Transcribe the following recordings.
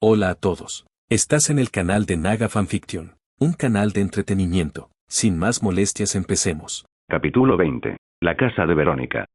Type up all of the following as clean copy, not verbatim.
Hola a todos. Estás en el canal de Naga Fanfiction, un canal de entretenimiento. Sin más molestias, empecemos. Capítulo 20. La casa de Verónica.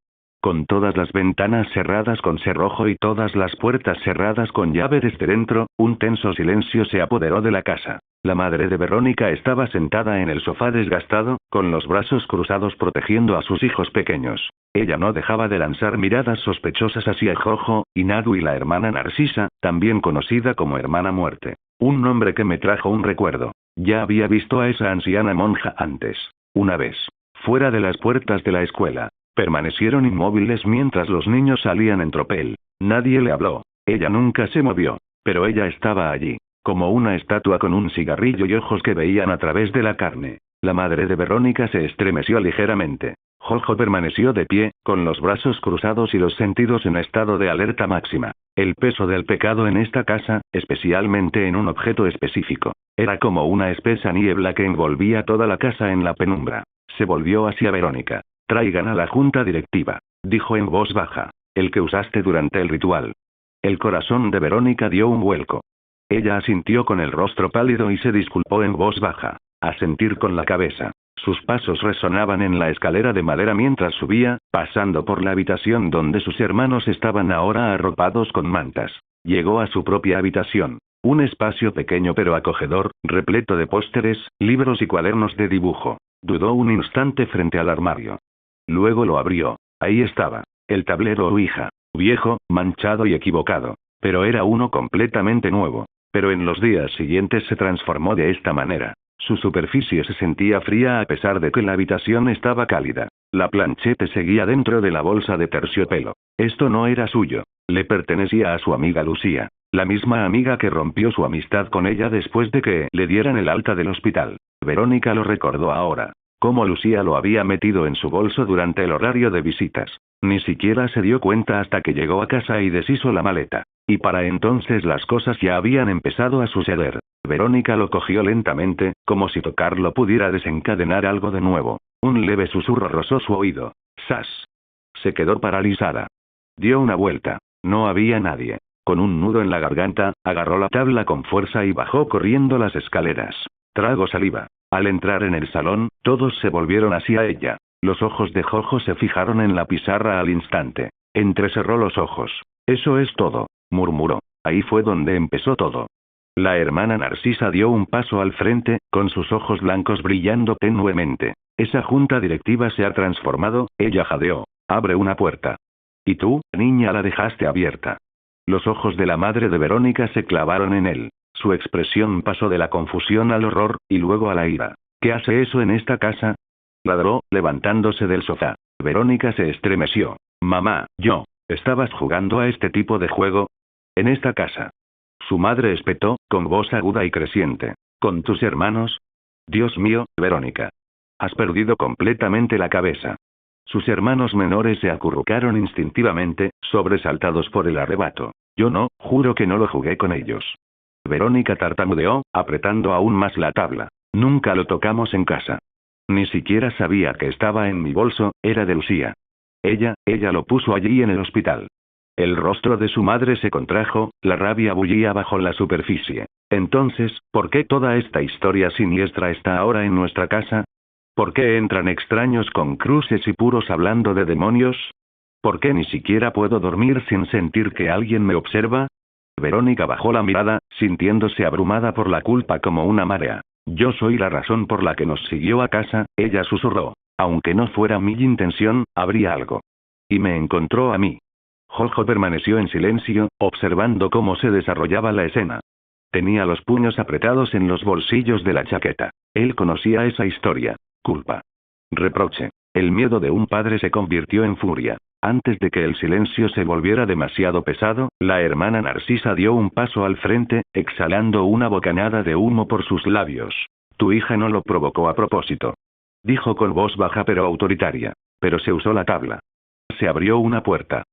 Con todas las ventanas cerradas con cerrojo y todas las puertas cerradas con llave desde dentro, un tenso silencio se apoderó de la casa. La madre de Verónica estaba sentada en el sofá desgastado, con los brazos cruzados protegiendo a sus hijos pequeños. Ella no dejaba de lanzar miradas sospechosas hacia Jojo, y Nadu y la hermana Narcisa, también conocida como Hermana Muerte. Un nombre que me trajo un recuerdo. Ya había visto a esa anciana monja antes. Una vez. Fuera de las puertas de la escuela. Permanecieron inmóviles mientras los niños salían en tropel. Nadie le habló. Ella nunca se movió. Pero ella estaba allí. Como una estatua con un cigarrillo y ojos que veían a través de la carne. La madre de Verónica se estremeció ligeramente. Jojo permaneció de pie, con los brazos cruzados y los sentidos en estado de alerta máxima. El peso del pecado en esta casa, especialmente en un objeto específico, era como una espesa niebla que envolvía toda la casa en la penumbra. Se volvió hacia Verónica. «Traigan a la junta directiva», dijo en voz baja. «El que usaste durante el ritual». El corazón de Verónica dio un vuelco. Ella asintió con el rostro pálido y se disculpó en voz baja. Asentir con la cabeza. Sus pasos resonaban en la escalera de madera mientras subía, pasando por la habitación donde sus hermanos estaban ahora arropados con mantas. Llegó a su propia habitación. Un espacio pequeño pero acogedor, repleto de pósteres, libros y cuadernos de dibujo. Dudó un instante frente al armario. Luego lo abrió. Ahí estaba. El tablero Ouija. Viejo, manchado y equivocado. Pero era uno completamente nuevo. Pero en los días siguientes se transformó de esta manera. Su superficie se sentía fría a pesar de que la habitación estaba cálida. La plancheta seguía dentro de la bolsa de terciopelo. Esto no era suyo. Le pertenecía a su amiga Lucía. La misma amiga que rompió su amistad con ella después de que le dieran el alta del hospital. Verónica lo recordó ahora. Cómo Lucía lo había metido en su bolso durante el horario de visitas. Ni siquiera se dio cuenta hasta que llegó a casa y deshizo la maleta. Y para entonces las cosas ya habían empezado a suceder. Verónica lo cogió lentamente, como si tocarlo pudiera desencadenar algo de nuevo. Un leve susurro rozó su oído. ¡Sas! Se quedó paralizada. Dio una vuelta. No había nadie. Con un nudo en la garganta, agarró la tabla con fuerza y bajó corriendo las escaleras. Tragó saliva. Al entrar en el salón, todos se volvieron hacia ella. Los ojos de Jojo se fijaron en la pizarra al instante. Entrecerró los ojos. «Eso es todo», murmuró. Ahí fue donde empezó todo. La hermana Narcisa dio un paso al frente, con sus ojos blancos brillando tenuemente. «Esa junta directiva se ha transformado», ella jadeó. «Abre una puerta». «¿Y tú, niña, la dejaste abierta?» Los ojos de la madre de Verónica se clavaron en él. Su expresión pasó de la confusión al horror, y luego a la ira. «¿Qué hace eso en esta casa?», ladró, levantándose del sofá. Verónica se estremeció. «Mamá, ¿estabas jugando a este tipo de juego? En esta casa». Su madre espetó, con voz aguda y creciente. «¿Con tus hermanos? Dios mío, Verónica. Has perdido completamente la cabeza». Sus hermanos menores se acurrucaron instintivamente, sobresaltados por el arrebato. «Yo no, juro que no lo jugué con ellos». Verónica tartamudeó, apretando aún más la tabla. «Nunca lo tocamos en casa. Ni siquiera sabía que estaba en mi bolso, era de Lucía. Ella lo puso allí en el hospital». El rostro de su madre se contrajo, la rabia bullía bajo la superficie. «Entonces, ¿por qué toda esta historia siniestra está ahora en nuestra casa? ¿Por qué entran extraños con cruces y puros hablando de demonios? ¿Por qué ni siquiera puedo dormir sin sentir que alguien me observa?» Verónica bajó la mirada, sintiéndose abrumada por la culpa como una marea. «Yo soy la razón por la que nos siguió a casa», ella susurró. «Aunque no fuera mi intención, habría algo. Y me encontró a mí». Jojo permaneció en silencio, observando cómo se desarrollaba la escena. Tenía los puños apretados en los bolsillos de la chaqueta. Él conocía esa historia. Culpa. Reproche. El miedo de un padre se convirtió en furia. Antes de que el silencio se volviera demasiado pesado, la hermana Narcisa dio un paso al frente, exhalando una bocanada de humo por sus labios. «Tu hija no lo provocó a propósito», dijo con voz baja pero autoritaria. «Pero se usó la tabla. Se abrió una puerta.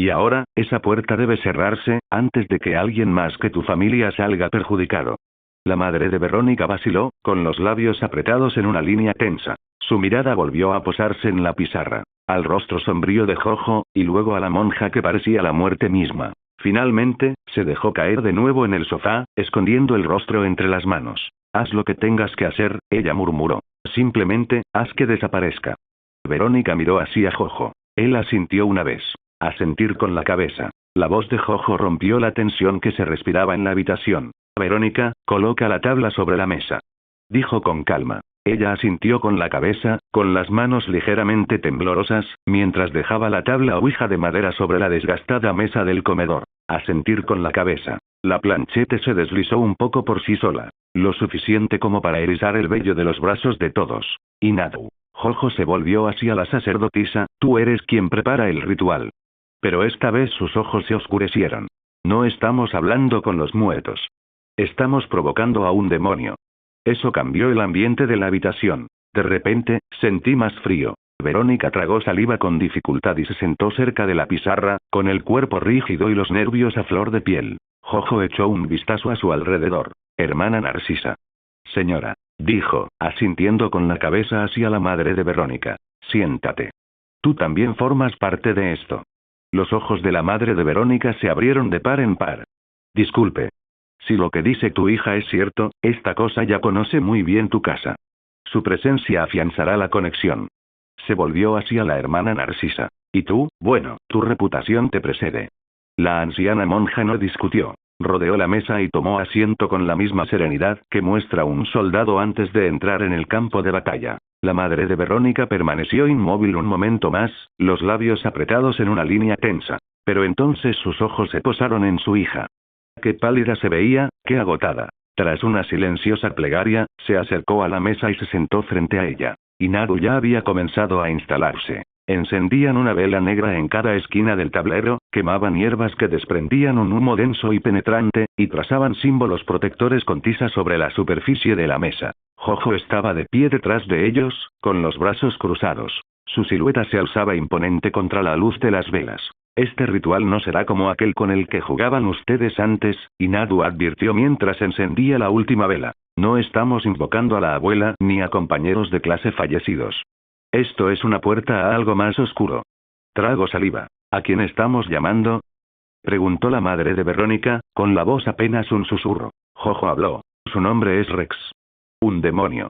Y ahora, esa puerta debe cerrarse, antes de que alguien más que tu familia salga perjudicado». La madre de Verónica vaciló, con los labios apretados en una línea tensa. Su mirada volvió a posarse en la pizarra, al rostro sombrío de Jojo, y luego a la monja que parecía la muerte misma. Finalmente, se dejó caer de nuevo en el sofá, escondiendo el rostro entre las manos. Haz lo que tengas que hacer, ella murmuró. Simplemente, haz que desaparezca. Verónica miró hacia Jojo. Él asintió una vez. Asentir con la cabeza. La voz de Jojo rompió la tensión que se respiraba en la habitación. Verónica, coloca la tabla sobre la mesa. Dijo con calma. Ella asintió con la cabeza, con las manos ligeramente temblorosas, mientras dejaba la tabla ouija de madera sobre la desgastada mesa del comedor. Asentir con la cabeza. La planchete se deslizó un poco por sí sola. Lo suficiente como para erizar el vello de los brazos de todos. Y Nadu. Jojo se volvió hacia la sacerdotisa, tú eres quien prepara el ritual. Pero esta vez sus ojos se oscurecieron. No estamos hablando con los muertos. Estamos provocando a un demonio. Eso cambió el ambiente de la habitación. De repente, sentí más frío. Verónica tragó saliva con dificultad y se sentó cerca de la pizarra, con el cuerpo rígido y los nervios a flor de piel. Jojo echó un vistazo a su alrededor. Hermana Narcisa. Señora, dijo, asintiendo con la cabeza hacia la madre de Verónica. Siéntate. Tú también formas parte de esto. Los ojos de la madre de Verónica se abrieron de par en par. Disculpe. Si lo que dice tu hija es cierto, esta cosa ya conoce muy bien tu casa. Su presencia afianzará la conexión. Se volvió hacia la hermana Narcisa. Y tú, bueno, tu reputación te precede. La anciana monja no discutió. Rodeó la mesa y tomó asiento con la misma serenidad que muestra un soldado antes de entrar en el campo de batalla. La madre de Verónica permaneció inmóvil un momento más, los labios apretados en una línea tensa. Pero entonces sus ojos se posaron en su hija. Qué pálida se veía, qué agotada. Tras una silenciosa plegaria, se acercó a la mesa y se sentó frente a ella. Y Nadu ya había comenzado a instalarse. Encendían una vela negra en cada esquina del tablero, quemaban hierbas que desprendían un humo denso y penetrante, y trazaban símbolos protectores con tiza sobre la superficie de la mesa. Jojo estaba de pie detrás de ellos, con los brazos cruzados. Su silueta se alzaba imponente contra la luz de las velas. Este ritual no será como aquel con el que jugaban ustedes antes, y Nadu advirtió mientras encendía la última vela. No estamos invocando a la abuela ni a compañeros de clase fallecidos. Esto es una puerta a algo más oscuro. Trago saliva. ¿A quién estamos llamando? Preguntó la madre de Verónica, con la voz apenas un susurro. Jojo habló. Su nombre es Rex. Un demonio.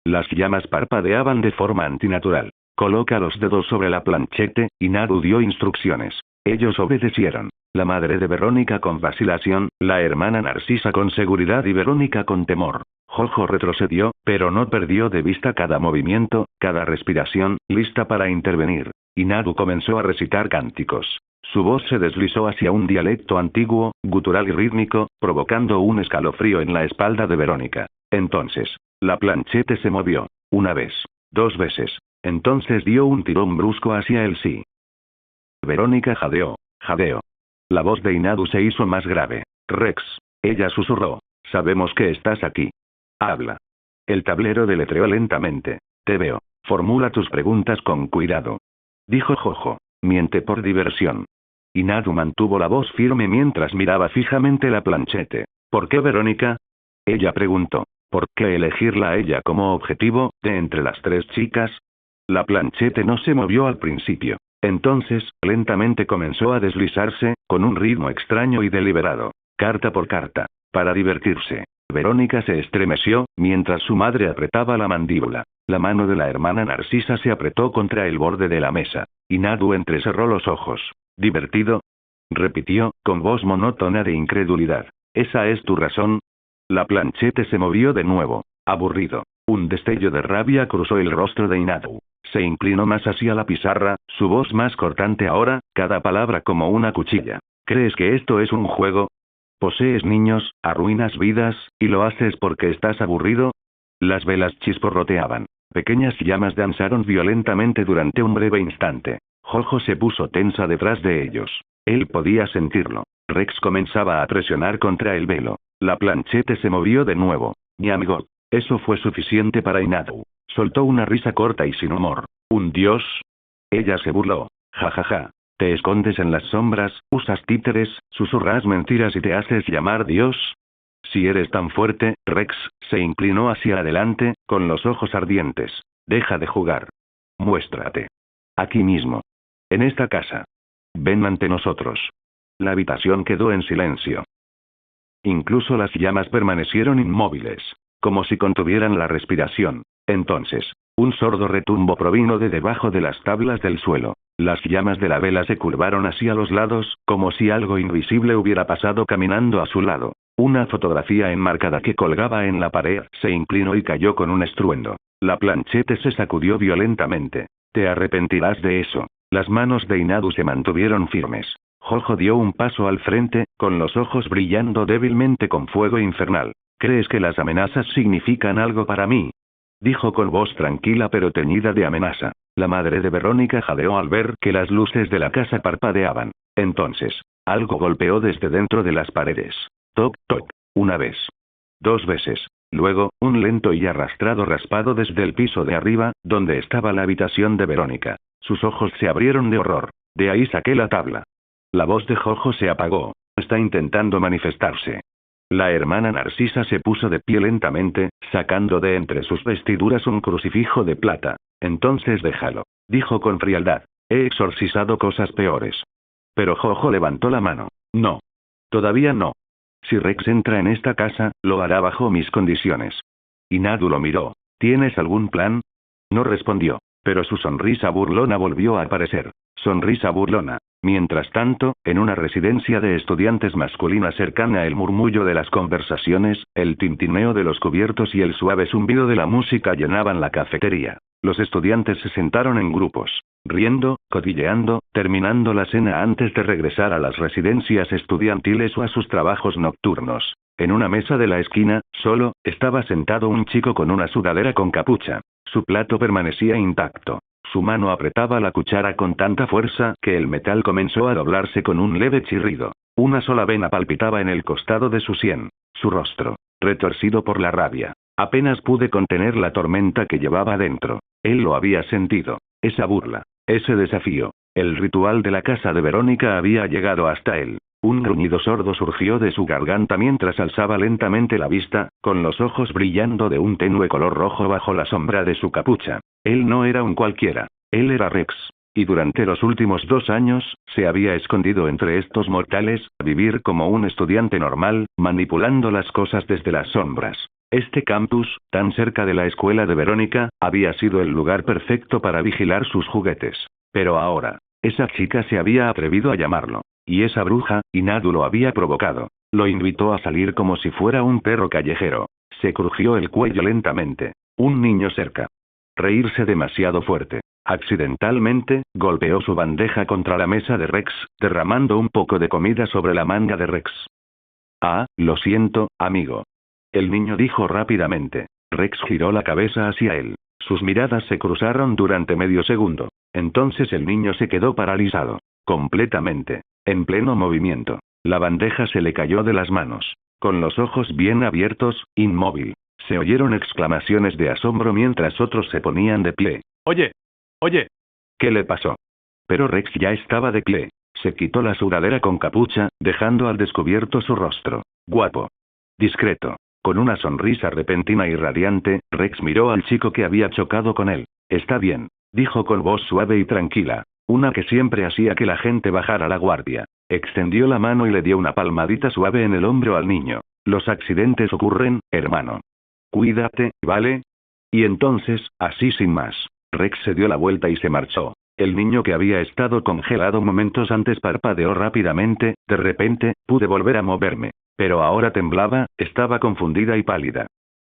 Las llamas parpadeaban de forma antinatural. Coloca los dedos sobre la planchete, y Nadu dio instrucciones. Ellos obedecieron. La madre de Verónica con vacilación, la hermana Narcisa con seguridad y Verónica con temor. Jojo retrocedió, pero no perdió de vista cada movimiento, cada respiración, lista para intervenir. Y Nadu comenzó a recitar cánticos. Su voz se deslizó hacia un dialecto antiguo, gutural y rítmico, provocando un escalofrío en la espalda de Verónica. Entonces, la planchete se movió. Una vez. 2 veces. Entonces dio un tirón brusco hacia el sí. Verónica jadeó. Jadeó. La voz de Inadu se hizo más grave. Rex. Ella susurró. Sabemos que estás aquí. Habla. El tablero deletreó lentamente. Te veo. Formula tus preguntas con cuidado. Dijo Jojo. Miente por diversión. Inadu mantuvo la voz firme mientras miraba fijamente la planchete. ¿Por qué Verónica? Ella preguntó. ¿Por qué elegirla a ella como objetivo, de entre las 3 chicas? La planchete no se movió al principio. Entonces, lentamente comenzó a deslizarse, con un ritmo extraño y deliberado. Carta por carta. Para divertirse. Verónica se estremeció, mientras su madre apretaba la mandíbula. La mano de la hermana Narcisa se apretó contra el borde de la mesa. Y Nadu entrecerró los ojos. ¿Divertido? Repitió, con voz monótona de incredulidad. ¿Esa es tu razón? La planchete se movió de nuevo. Aburrido. Un destello de rabia cruzó el rostro de Inadu. Se inclinó más hacia la pizarra, su voz más cortante ahora, cada palabra como una cuchilla. ¿Crees que esto es un juego? ¿Posees niños, arruinas vidas, y lo haces porque estás aburrido? Las velas chisporroteaban. Pequeñas llamas danzaron violentamente durante un breve instante. Jojo se puso tensa detrás de ellos. Él podía sentirlo. Rex comenzaba a presionar contra el velo. La planchete se movió de nuevo. Nyamgot. Eso fue suficiente para Inadu. Soltó una risa corta y sin humor. ¿Un dios? Ella se burló. Jajaja. Te escondes en las sombras, usas títeres, susurras mentiras y te haces llamar dios. Si eres tan fuerte, Rex, se inclinó hacia adelante, con los ojos ardientes. Deja de jugar. Muéstrate. Aquí mismo. En esta casa. Ven ante nosotros. La habitación quedó en silencio. Incluso las llamas permanecieron inmóviles, como si contuvieran la respiración. Entonces, un sordo retumbo provino de debajo de las tablas del suelo. Las llamas de la vela se curvaron hacia los lados, como si algo invisible hubiera pasado caminando a su lado. Una fotografía enmarcada que colgaba en la pared se inclinó y cayó con un estruendo. La plancheta se sacudió violentamente. Te arrepentirás de eso. Las manos de Inadu se mantuvieron firmes. Jojo dio un paso al frente, con los ojos brillando débilmente con fuego infernal. ¿Crees que las amenazas significan algo para mí? Dijo con voz tranquila pero teñida de amenaza. La madre de Verónica jadeó al ver que las luces de la casa parpadeaban. Entonces, algo golpeó desde dentro de las paredes. Toc, toc. Una vez. 2 veces. Luego, un lento y arrastrado raspado desde el piso de arriba, donde estaba la habitación de Verónica. Sus ojos se abrieron de horror. De ahí saqué la tabla. La voz de Jojo se apagó. Está intentando manifestarse. La hermana Narcisa se puso de pie lentamente, sacando de entre sus vestiduras un crucifijo de plata. Entonces déjalo. Dijo con frialdad. He exorcizado cosas peores. Pero Jojo levantó la mano. No. Todavía no. Si Rex entra en esta casa, lo hará bajo mis condiciones. Inadu lo miró. ¿Tienes algún plan? No respondió, pero su sonrisa burlona volvió a aparecer. Sonrisa burlona. Mientras tanto, en una residencia de estudiantes masculina cercana, el murmullo de las conversaciones, el tintineo de los cubiertos y el suave zumbido de la música llenaban la cafetería. Los estudiantes se sentaron en grupos, riendo, cotilleando, terminando la cena antes de regresar a las residencias estudiantiles o a sus trabajos nocturnos. En una mesa de la esquina, solo, estaba sentado un chico con una sudadera con capucha. Su plato permanecía intacto. Su mano apretaba la cuchara con tanta fuerza que el metal comenzó a doblarse con un leve chirrido. Una sola vena palpitaba en el costado de su sien. Su rostro, retorcido por la rabia. Apenas pude contener la tormenta que llevaba dentro. Él lo había sentido. Esa burla. Ese desafío. El ritual de la casa de Verónica había llegado hasta él. Un gruñido sordo surgió de su garganta mientras alzaba lentamente la vista, con los ojos brillando de un tenue color rojo bajo la sombra de su capucha. Él no era un cualquiera. Él era Rex. Y durante los últimos 2 años, se había escondido entre estos mortales, a vivir como un estudiante normal, manipulando las cosas desde las sombras. Este campus, tan cerca de la escuela de Verónica, había sido el lugar perfecto para vigilar sus juguetes. Pero ahora, esa chica se había atrevido a llamarlo. Y esa bruja, Inadu lo había provocado. Lo invitó a salir como si fuera un perro callejero. Se crujió el cuello lentamente. Un niño cerca. Reírse demasiado fuerte. Accidentalmente, golpeó su bandeja contra la mesa de Rex, derramando un poco de comida sobre la manga de Rex. Ah, lo siento, amigo. El niño dijo rápidamente. Rex giró la cabeza hacia él. Sus miradas se cruzaron durante medio segundo. Entonces el niño se quedó paralizado. Completamente. En pleno movimiento. La bandeja se le cayó de las manos. Con los ojos bien abiertos, inmóvil. Se oyeron exclamaciones de asombro mientras otros se ponían de pie. ¡Oye! ¡Oye! ¿Qué le pasó? Pero Rex ya estaba de pie. Se quitó la sudadera con capucha, dejando al descubierto su rostro. Guapo. Discreto. Con una sonrisa repentina y radiante, Rex miró al chico que había chocado con él. Está bien, dijo con voz suave y tranquila. Una que siempre hacía que la gente bajara la guardia. Extendió la mano y le dio una palmadita suave en el hombro al niño. Los accidentes ocurren, hermano. Cuídate, ¿vale? Y entonces, así sin más, Rex se dio la vuelta y se marchó. El niño que había estado congelado momentos antes parpadeó rápidamente. De repente, pude volver a moverme. Pero ahora temblaba, estaba confundida y pálida.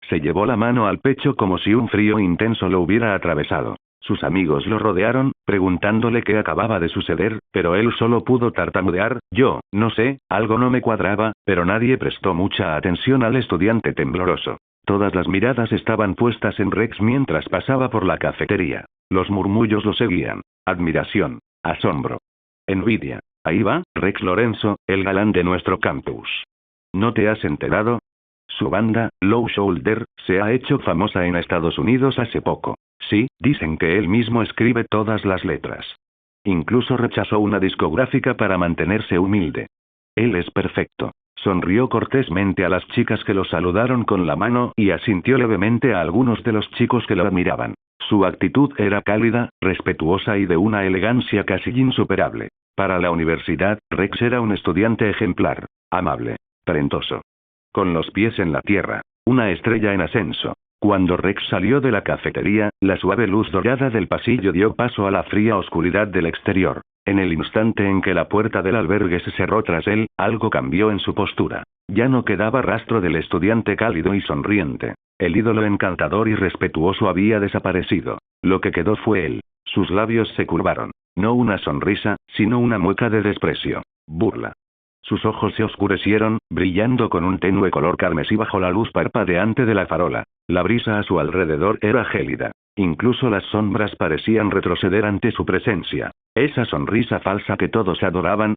Se llevó la mano al pecho como si un frío intenso lo hubiera atravesado. Sus amigos lo rodearon, preguntándole qué acababa de suceder, pero él solo pudo tartamudear. Yo, no sé, algo no me cuadraba, pero nadie prestó mucha atención al estudiante tembloroso. Todas las miradas estaban puestas en Rex mientras pasaba por la cafetería. Los murmullos lo seguían. Admiración. Asombro. Envidia. Ahí va, Rex Lorenzo, el galán de nuestro campus. ¿No te has enterado? Su banda, Low Shoulder, se ha hecho famosa en Estados Unidos hace poco. Sí, dicen que él mismo escribe todas las letras. Incluso rechazó una discográfica para mantenerse humilde. Él es perfecto. Sonrió cortésmente a las chicas que lo saludaron con la mano y asintió levemente a algunos de los chicos que lo admiraban. Su actitud era cálida, respetuosa y de una elegancia casi insuperable. Para la universidad, Rex era un estudiante ejemplar, amable, talentoso. Con los pies en la tierra, una estrella en ascenso. Cuando Rex salió de la cafetería, la suave luz dorada del pasillo dio paso a la fría oscuridad del exterior. En el instante en que la puerta del albergue se cerró tras él, algo cambió en su postura. Ya no quedaba rastro del estudiante cálido y sonriente. El ídolo encantador y respetuoso había desaparecido. Lo que quedó fue él. Sus labios se curvaron. No una sonrisa, sino una mueca de desprecio. Burla. Sus ojos se oscurecieron, brillando con un tenue color carmesí bajo la luz parpadeante de la farola. La brisa a su alrededor era gélida. Incluso las sombras parecían retroceder ante su presencia. Esa sonrisa falsa que todos adoraban,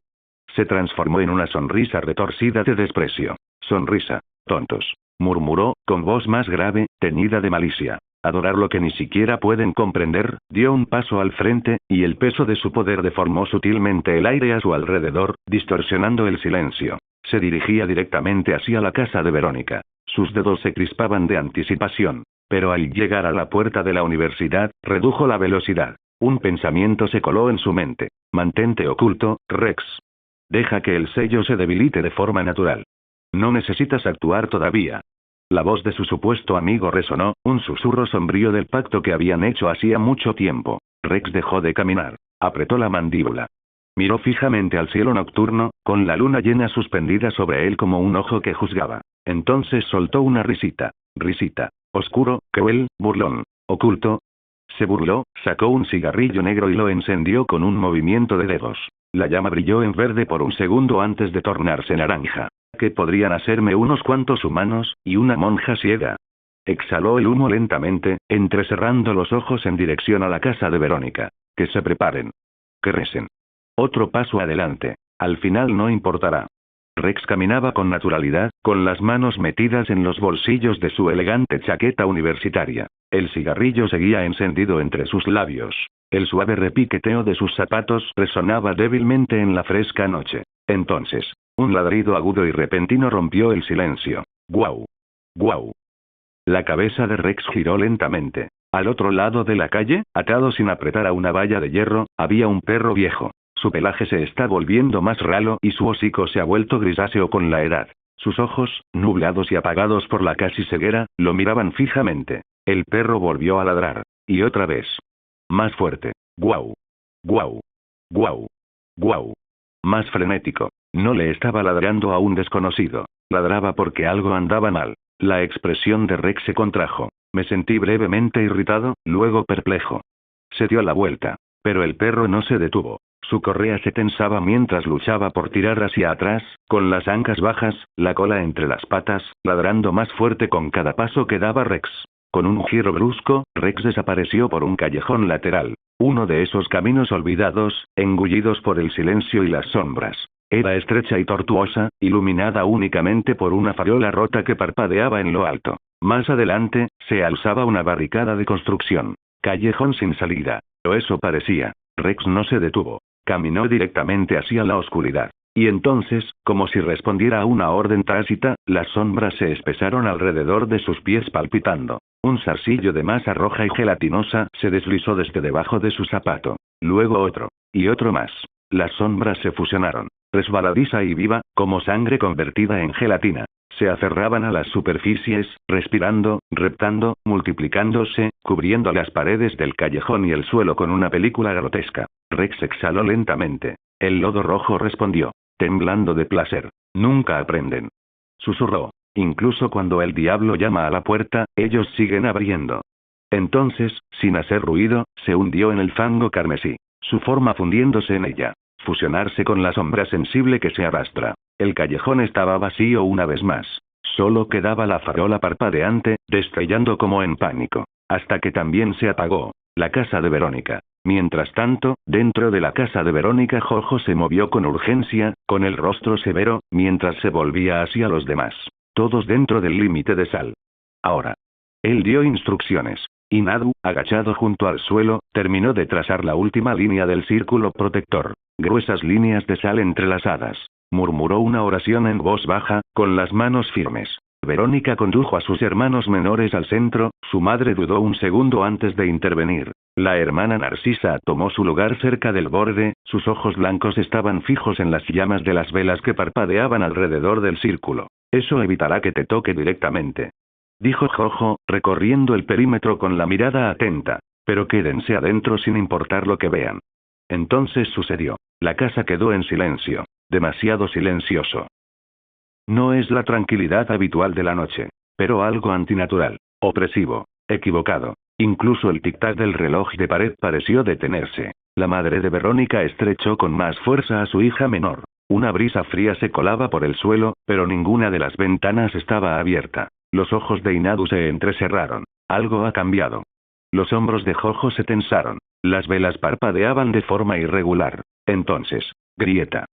se transformó en una sonrisa retorcida de desprecio. Sonrisa. Tontos. Murmuró, con voz más grave, teñida de malicia. Adorar lo que ni siquiera pueden comprender, dio un paso al frente, y el peso de su poder deformó sutilmente el aire a su alrededor, distorsionando el silencio. Se dirigía directamente hacia la casa de Verónica. Sus dedos se crispaban de anticipación. Pero al llegar a la puerta de la universidad, redujo la velocidad. Un pensamiento se coló en su mente. Mantente oculto, Rex. Deja que el sello se debilite de forma natural. No necesitas actuar todavía. La voz de su supuesto amigo resonó, un susurro sombrío del pacto que habían hecho hacía mucho tiempo. Rex dejó de caminar. Apretó la mandíbula. Miró fijamente al cielo nocturno, con la luna llena suspendida sobre él como un ojo que juzgaba. Entonces soltó una risita. Risita. Oscuro, cruel, burlón. Oculto. Se burló, sacó un cigarrillo negro y lo encendió con un movimiento de dedos. La llama brilló en verde por un segundo antes de tornarse naranja. ¿Qué podrían hacerme unos cuantos humanos, y una monja ciega? Exhaló el humo lentamente, entrecerrando los ojos en dirección a la casa de Verónica. Que se preparen. Que recen. Otro paso adelante. Al final no importará. Rex caminaba con naturalidad, con las manos metidas en los bolsillos de su elegante chaqueta universitaria. El cigarrillo seguía encendido entre sus labios. El suave repiqueteo de sus zapatos resonaba débilmente en la fresca noche. Entonces, un ladrido agudo y repentino rompió el silencio. ¡Guau! ¡Guau! La cabeza de Rex giró lentamente. Al otro lado de la calle, atado sin apretar a una valla de hierro, había un perro viejo. Su pelaje se está volviendo más ralo y su hocico se ha vuelto grisáceo con la edad. Sus ojos, nublados y apagados por la casi ceguera, lo miraban fijamente. El perro volvió a ladrar. Y otra vez. Más fuerte. ¡Guau! ¡Guau! ¡Guau! ¡Guau! Más frenético. No le estaba ladrando a un desconocido. Ladraba porque algo andaba mal. La expresión de Rex se contrajo. Me sentí brevemente irritado, luego perplejo. Se dio la vuelta. Pero el perro no se detuvo. Su correa se tensaba mientras luchaba por tirar hacia atrás, con las ancas bajas, la cola entre las patas, ladrando más fuerte con cada paso que daba Rex. Con un giro brusco, Rex desapareció por un callejón lateral. Uno de esos caminos olvidados, engullidos por el silencio y las sombras. Era estrecha y tortuosa, iluminada únicamente por una farola rota que parpadeaba en lo alto. Más adelante, se alzaba una barricada de construcción. Callejón sin salida. O eso parecía. Rex no se detuvo. Caminó directamente hacia la oscuridad. Y entonces, como si respondiera a una orden tácita, las sombras se espesaron alrededor de sus pies palpitando. Un zarcillo de masa roja y gelatinosa se deslizó desde debajo de su zapato. Luego otro. Y otro más. Las sombras se fusionaron. Resbaladiza y viva, como sangre convertida en gelatina. Se aferraban a las superficies, respirando, reptando, multiplicándose, cubriendo las paredes del callejón y el suelo con una película grotesca. Rex exhaló lentamente. El lodo rojo respondió, temblando de placer. Nunca aprenden. Susurró. Incluso cuando el diablo llama a la puerta, ellos siguen abriendo. Entonces, sin hacer ruido, se hundió en el fango carmesí. Su forma fundiéndose en ella. Fusionarse con la sombra sensible que se arrastra. El callejón estaba vacío una vez más. Solo quedaba la farola parpadeante, destellando como en pánico. Hasta que también se apagó. La casa de Verónica. Mientras tanto, dentro de la casa de Verónica Jojo se movió con urgencia, con el rostro severo, mientras se volvía hacia los demás. Todos dentro del límite de sal. Ahora. Él dio instrucciones. Y Nadu, agachado junto al suelo, terminó de trazar la última línea del círculo protector. Gruesas líneas de sal entrelazadas. Murmuró una oración en voz baja, con las manos firmes. Verónica condujo a sus hermanos menores al centro, su madre dudó un segundo antes de intervenir. La hermana Narcisa tomó su lugar cerca del borde, sus ojos blancos estaban fijos en las llamas de las velas que parpadeaban alrededor del círculo. Eso evitará que te toque directamente, dijo Jojo, recorriendo el perímetro con la mirada atenta. Pero quédense adentro sin importar lo que vean. Entonces sucedió. La casa quedó en silencio. Demasiado silencioso. No es la tranquilidad habitual de la noche, pero algo antinatural, opresivo, equivocado. Incluso el tic-tac del reloj de pared pareció detenerse. La madre de Verónica estrechó con más fuerza a su hija menor. Una brisa fría se colaba por el suelo, pero ninguna de las ventanas estaba abierta. Los ojos de Inadu se entrecerraron. Algo ha cambiado. Los hombros de Jojo se tensaron. Las velas parpadeaban de forma irregular. Entonces, grieta.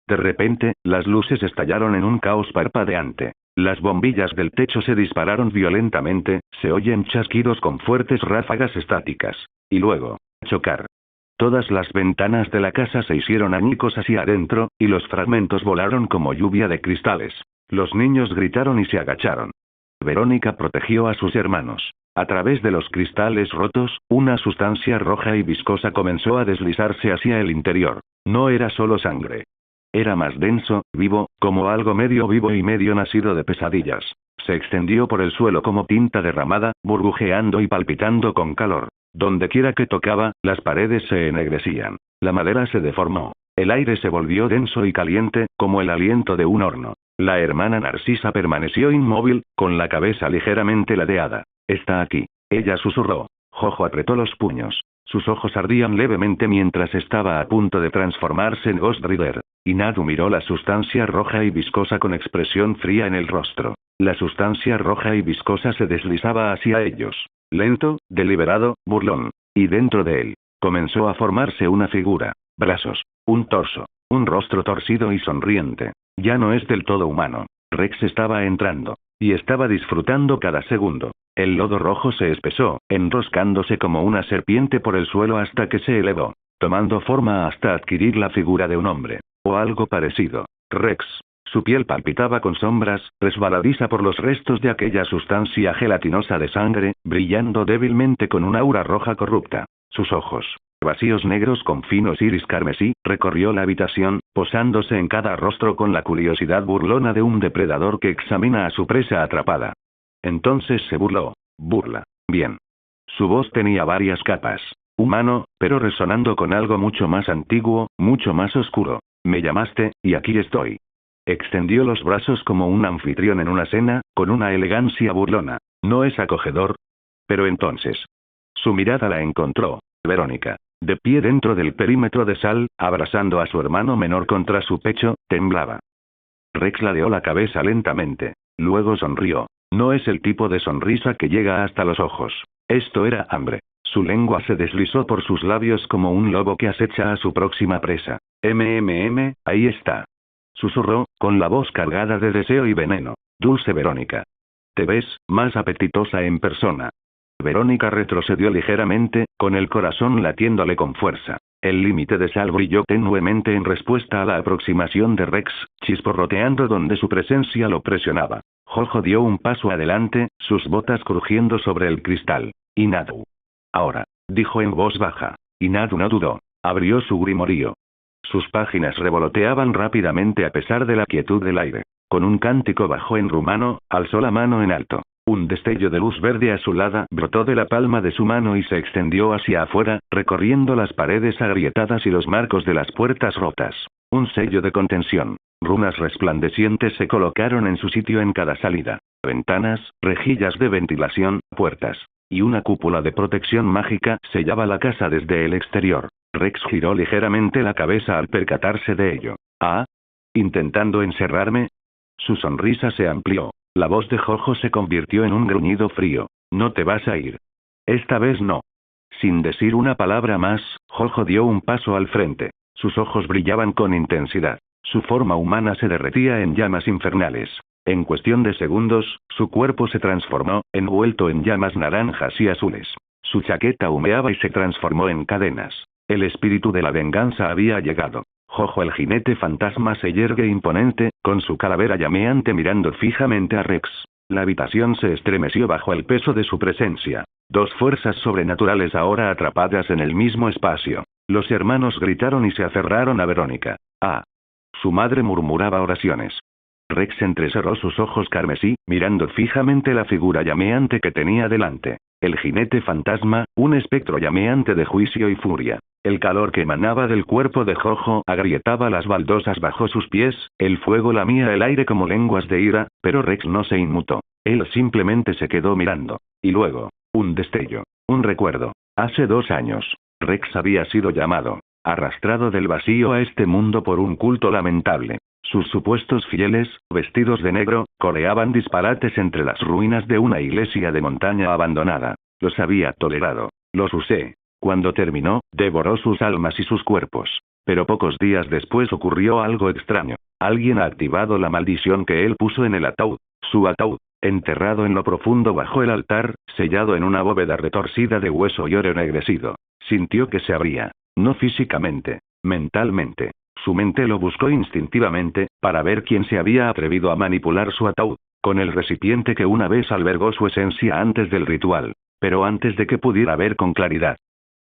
De repente, las luces estallaron en un caos parpadeante. Las bombillas del techo se dispararon violentamente, se oyen chasquidos con fuertes ráfagas estáticas. Y luego, chocar. Todas las ventanas de la casa se hicieron añicos hacia adentro, y los fragmentos volaron como lluvia de cristales. Los niños gritaron y se agacharon. Verónica protegió a sus hermanos. A través de los cristales rotos, una sustancia roja y viscosa comenzó a deslizarse hacia el interior. No era solo sangre. Era más denso, vivo, como algo medio vivo y medio nacido de pesadillas. Se extendió por el suelo como tinta derramada, burbujeando y palpitando con calor. Dondequiera que tocaba, las paredes se ennegrecían. La madera se deformó. El aire se volvió denso y caliente, como el aliento de un horno. La hermana Narcisa permaneció inmóvil, con la cabeza ligeramente ladeada. Está aquí. Ella susurró. Jojo apretó los puños. Sus ojos ardían levemente mientras estaba a punto de transformarse en Ghost Rider. Inadu miró la sustancia roja y viscosa con expresión fría en el rostro. La sustancia roja y viscosa se deslizaba hacia ellos. Lento, deliberado, burlón. Y dentro de él, comenzó a formarse una figura. Brazos. Un torso. Un rostro torcido y sonriente. Ya no es del todo humano. Rex estaba entrando. Y estaba disfrutando cada segundo. El lodo rojo se espesó, enroscándose como una serpiente por el suelo hasta que se elevó, tomando forma hasta adquirir la figura de un hombre. O algo parecido. Rex. Su piel palpitaba con sombras, resbaladiza por los restos de aquella sustancia gelatinosa de sangre, brillando débilmente con un aura roja corrupta. Sus ojos, vacíos negros con finos iris carmesí, recorrió la habitación, posándose en cada rostro con la curiosidad burlona de un depredador que examina a su presa atrapada. Entonces se burló. Burla. Bien. Su voz tenía varias capas. Humano, pero resonando con algo mucho más antiguo, mucho más oscuro. Me llamaste, y aquí estoy. Extendió los brazos como un anfitrión en una cena, con una elegancia burlona. ¿No es acogedor? Pero entonces. Su mirada la encontró. Verónica. De pie dentro del perímetro de sal, abrazando a su hermano menor contra su pecho, temblaba. Rex ladeó la cabeza lentamente. Luego sonrió. No es el tipo de sonrisa que llega hasta los ojos. Esto era hambre. Su lengua se deslizó por sus labios como un lobo que acecha a su próxima presa. Ahí está. Susurró, con la voz cargada de deseo y veneno. Dulce Verónica. Te ves más apetitosa en persona. Verónica retrocedió ligeramente, con el corazón latiéndole con fuerza. El límite de sal brilló tenuemente en respuesta a la aproximación de Rex, chisporroteando donde su presencia lo presionaba. Jojo dio un paso adelante, sus botas crujiendo sobre el cristal. Inadu. Ahora, dijo en voz baja. Inadu no dudó. Abrió su grimorío. Sus páginas revoloteaban rápidamente a pesar de la quietud del aire. Con un cántico bajo en rumano, alzó la mano en alto. Un destello de luz verde azulada brotó de la palma de su mano y se extendió hacia afuera, recorriendo las paredes agrietadas y los marcos de las puertas rotas. Un sello de contención. Runas resplandecientes se colocaron en su sitio en cada salida. Ventanas, rejillas de ventilación, puertas. Y una cúpula de protección mágica sellaba la casa desde el exterior. Rex giró ligeramente la cabeza al percatarse de ello. ¿Ah? ¿Intentando encerrarme? Su sonrisa se amplió. La voz de Jojo se convirtió en un gruñido frío. No te vas a ir. Esta vez no. Sin decir una palabra más, Jojo dio un paso al frente. Sus ojos brillaban con intensidad. Su forma humana se derretía en llamas infernales. En cuestión de segundos, su cuerpo se transformó, envuelto en llamas naranjas y azules. Su chaqueta humeaba y se transformó en cadenas. El espíritu de la venganza había llegado. Jojo el jinete fantasma se yergue imponente, con su calavera llameante mirando fijamente a Rex. La habitación se estremeció bajo el peso de su presencia. Dos fuerzas sobrenaturales ahora atrapadas en el mismo espacio. Los hermanos gritaron y se aferraron a Verónica. Ah. Su madre murmuraba oraciones. Rex entrecerró sus ojos carmesí, mirando fijamente la figura llameante que tenía delante. El jinete fantasma, un espectro llameante de juicio y furia. El calor que emanaba del cuerpo de Jojo agrietaba las baldosas bajo sus pies, el fuego lamía el aire como lenguas de ira, pero Rex no se inmutó. Él simplemente se quedó mirando. Y luego, un destello, un recuerdo. Hace 2 años, Rex había sido llamado, arrastrado del vacío a este mundo por un culto lamentable. Sus supuestos fieles, vestidos de negro, coreaban disparates entre las ruinas de una iglesia de montaña abandonada. Los había tolerado. Los usé. Cuando terminó, devoró sus almas y sus cuerpos. Pero pocos días después ocurrió algo extraño. Alguien ha activado la maldición que él puso en el ataúd. Su ataúd, enterrado en lo profundo bajo el altar, sellado en una bóveda retorcida de hueso y oro ennegrecido. Sintió que se abría. No físicamente, mentalmente. Su mente lo buscó instintivamente, para ver quién se había atrevido a manipular su ataúd, con el recipiente que una vez albergó su esencia antes del ritual. Pero antes de que pudiera ver con claridad.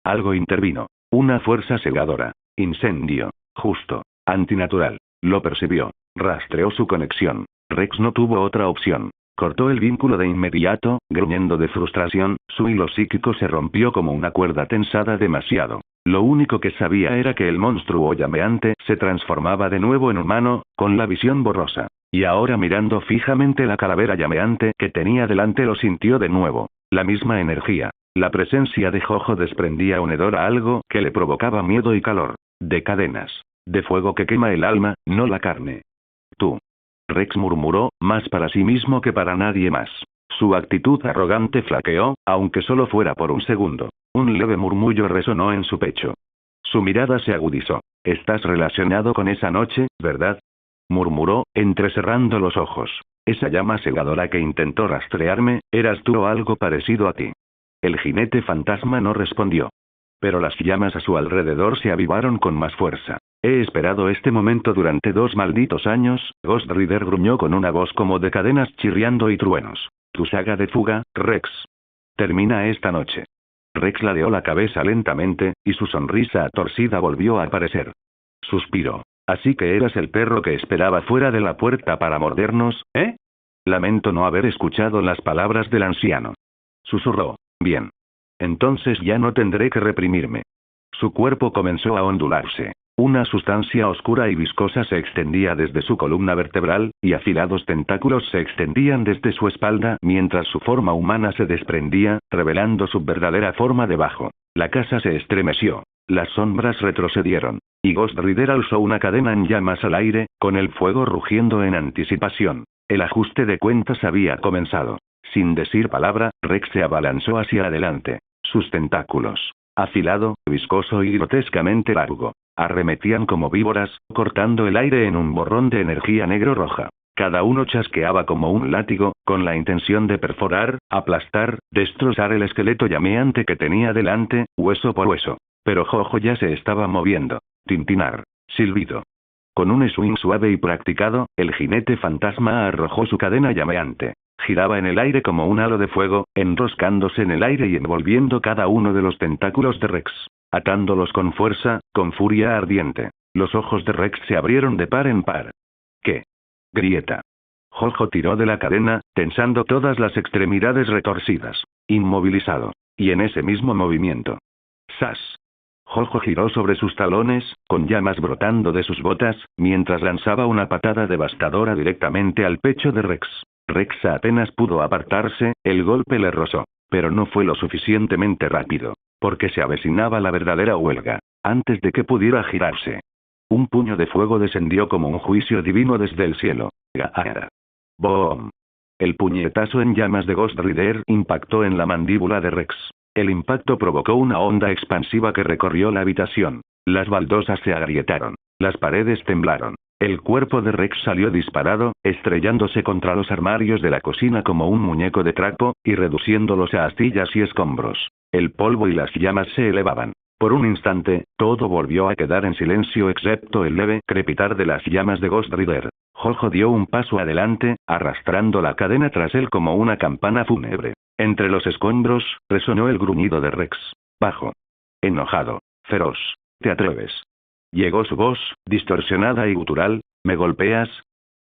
Algo intervino. Una fuerza cegadora. Incendio. Justo. Antinatural. Lo percibió. Rastreó su conexión. Rex no tuvo otra opción. Cortó el vínculo de inmediato, gruñendo de frustración, su hilo psíquico se rompió como una cuerda tensada demasiado. Lo único que sabía era que el monstruo llameante se transformaba de nuevo en humano, con la visión borrosa. Y ahora mirando fijamente la calavera llameante que tenía delante lo sintió de nuevo. La misma energía. La presencia de Jojo desprendía un hedor a algo que le provocaba miedo y calor. De cadenas. De fuego que quema el alma, no la carne. Tú. Rex murmuró, más para sí mismo que para nadie más. Su actitud arrogante flaqueó, aunque solo fuera por un segundo. Un leve murmullo resonó en su pecho. Su mirada se agudizó. «Estás relacionado con esa noche, ¿verdad?», murmuró, entrecerrando los ojos. «Esa llama cegadora que intentó rastrearme, ¿eras tú o algo parecido a ti?». El jinete fantasma no respondió. Pero las llamas a su alrededor se avivaron con más fuerza. «He esperado este momento durante 2 malditos años», Ghost Rider gruñó con una voz como de cadenas chirriando y truenos. «Tu saga de fuga, Rex. Termina esta noche». Rex ladeó la cabeza lentamente, y su sonrisa torcida volvió a aparecer. Suspiró. «Así que eras el perro que esperaba fuera de la puerta para mordernos, ¿eh?». Lamento no haber escuchado las palabras del anciano. Susurró. «Bien. Entonces ya no tendré que reprimirme». Su cuerpo comenzó a ondularse. Una sustancia oscura y viscosa se extendía desde su columna vertebral, y afilados tentáculos se extendían desde su espalda mientras su forma humana se desprendía, revelando su verdadera forma debajo. La casa se estremeció. Las sombras retrocedieron. Y Ghost Rider alzó una cadena en llamas al aire, con el fuego rugiendo en anticipación. El ajuste de cuentas había comenzado. Sin decir palabra, Rex se abalanzó hacia adelante. Sus tentáculos, afilado, viscoso y grotescamente largo, arremetían como víboras, cortando el aire en un borrón de energía negro-roja. Cada uno chasqueaba como un látigo, con la intención de perforar, aplastar, destrozar el esqueleto llameante que tenía delante, hueso por hueso. Pero Jojo ya se estaba moviendo. Tintinar. Silbido. Con un swing suave y practicado, el jinete fantasma arrojó su cadena llameante. Giraba en el aire como un halo de fuego, enroscándose en el aire y envolviendo cada uno de los tentáculos de Rex, atándolos con fuerza, con furia ardiente. Los ojos de Rex se abrieron de par en par. ¿Qué? Grieta. Jojo tiró de la cadena, tensando todas las extremidades retorcidas. Inmovilizado. Y en ese mismo movimiento. ¡Sas! Jojo giró sobre sus talones, con llamas brotando de sus botas, mientras lanzaba una patada devastadora directamente al pecho de Rex. Rex apenas pudo apartarse, el golpe le rozó. Pero no fue lo suficientemente rápido. Porque se avecinaba la verdadera huelga. Antes de que pudiera girarse. Un puño de fuego descendió como un juicio divino desde el cielo. ¡Gaara! ¡Boom! El puñetazo en llamas de Ghost Rider impactó en la mandíbula de Rex. El impacto provocó una onda expansiva que recorrió la habitación. Las baldosas se agrietaron. Las paredes temblaron. El cuerpo de Rex salió disparado, estrellándose contra los armarios de la cocina como un muñeco de trapo, y reduciéndolos a astillas y escombros. El polvo y las llamas se elevaban. Por un instante, todo volvió a quedar en silencio excepto el leve crepitar de las llamas de Ghost Rider. Jojo dio un paso adelante, arrastrando la cadena tras él como una campana fúnebre. Entre los escombros, resonó el gruñido de Rex. Bajo. Enojado. Feroz. ¿Te atreves? Llegó su voz, distorsionada y gutural. ¿Me golpeas?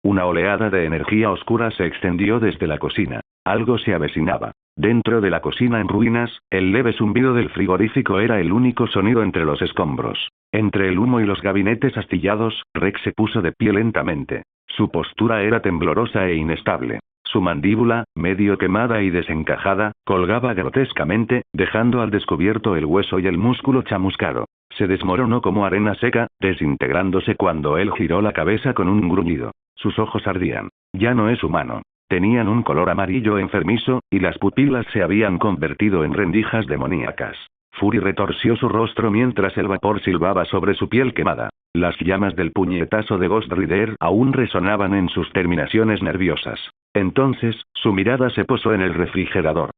Una oleada de energía oscura se extendió desde la cocina. Algo se avecinaba. Dentro de la cocina en ruinas, el leve zumbido del frigorífico era el único sonido entre los escombros. Entre el humo y los gabinetes astillados, Rex se puso de pie lentamente. Su postura era temblorosa e inestable. Su mandíbula, medio quemada y desencajada, colgaba grotescamente, dejando al descubierto el hueso y el músculo chamuscado. Se desmoronó como arena seca, desintegrándose cuando él giró la cabeza con un gruñido. Sus ojos ardían. Ya no es humano. Tenían un color amarillo enfermizo, y las pupilas se habían convertido en rendijas demoníacas. Fury retorció su rostro mientras el vapor silbaba sobre su piel quemada. Las llamas del puñetazo de Ghost Rider aún resonaban en sus terminaciones nerviosas. Entonces, su mirada se posó en el refrigerador.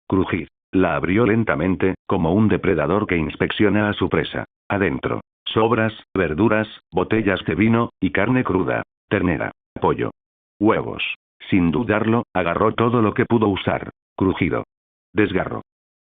Crujir. La abrió lentamente, como un depredador que inspecciona a su presa. Adentro. Sobras, verduras, botellas de vino, y carne cruda. Ternera. Pollo. Huevos. Sin dudarlo, agarró todo lo que pudo usar. Crujido. Desgarro.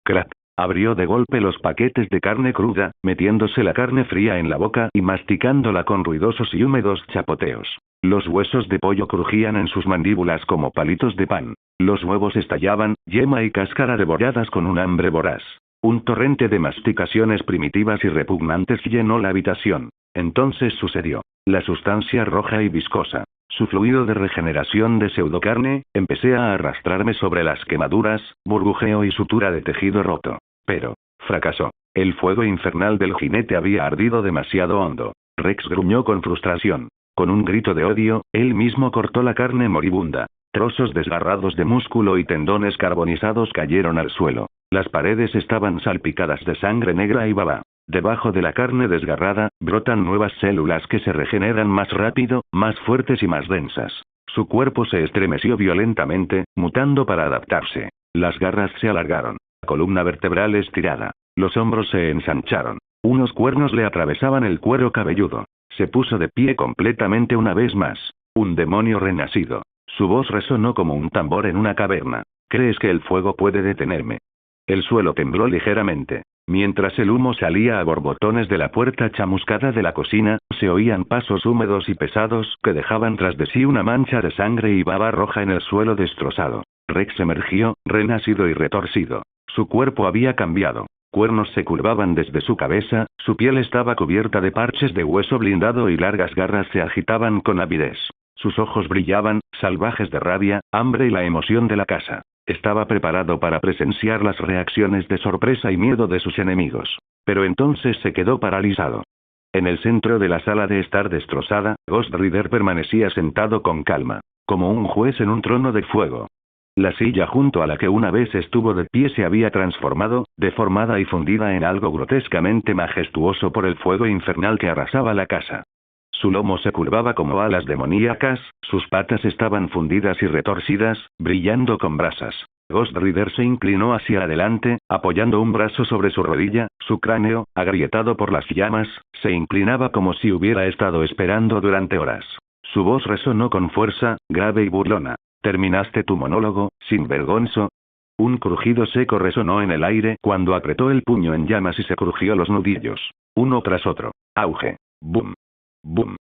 Crack. Abrió de golpe los paquetes de carne cruda, metiéndose la carne fría en la boca y masticándola con ruidosos y húmedos chapoteos. Los huesos de pollo crujían en sus mandíbulas como palitos de pan. Los huevos estallaban, yema y cáscara devoradas con un hambre voraz. Un torrente de masticaciones primitivas y repugnantes llenó la habitación. Entonces sucedió. La sustancia roja y viscosa. Su fluido de regeneración de pseudocarne, empecé a arrastrarme sobre las quemaduras, burbujeo y sutura de tejido roto. Pero, fracasó. El fuego infernal del jinete había ardido demasiado hondo. Rex gruñó con frustración. Con un grito de odio, él mismo cortó la carne moribunda. Trozos desgarrados de músculo y tendones carbonizados cayeron al suelo. Las paredes estaban salpicadas de sangre negra y baba. Debajo de la carne desgarrada, brotan nuevas células que se regeneran más rápido, más fuertes y más densas. Su cuerpo se estremeció violentamente, mutando para adaptarse. Las garras se alargaron. La columna vertebral estirada. Los hombros se ensancharon. Unos cuernos le atravesaban el cuero cabelludo. Se puso de pie completamente una vez más. Un demonio renacido. Su voz resonó como un tambor en una caverna. ¿Crees que el fuego puede detenerme? El suelo tembló ligeramente. Mientras el humo salía a borbotones de la puerta chamuscada de la cocina, se oían pasos húmedos y pesados que dejaban tras de sí una mancha de sangre y baba roja en el suelo destrozado. Rex emergió, renacido y retorcido. Su cuerpo había cambiado. Cuernos se curvaban desde su cabeza, su piel estaba cubierta de parches de hueso blindado y largas garras se agitaban con avidez. Sus ojos brillaban, salvajes de rabia, hambre y la emoción de la caza. Estaba preparado para presenciar las reacciones de sorpresa y miedo de sus enemigos. Pero entonces se quedó paralizado. En el centro de la sala de estar destrozada, Ghost Rider permanecía sentado con calma, como un juez en un trono de fuego. La silla junto a la que una vez estuvo de pie se había transformado, deformada y fundida en algo grotescamente majestuoso por el fuego infernal que arrasaba la casa. Su lomo se curvaba como alas demoníacas, sus patas estaban fundidas y retorcidas, brillando con brasas. Ghost Rider se inclinó hacia adelante, apoyando un brazo sobre su rodilla, su cráneo, agrietado por las llamas, se inclinaba como si hubiera estado esperando durante horas. Su voz resonó con fuerza, grave y burlona. ¿Terminaste tu monólogo, sinvergonzo? Un crujido seco resonó en el aire cuando apretó el puño en llamas y se crujió los nudillos. Uno tras otro. Auge. Boom. Boom.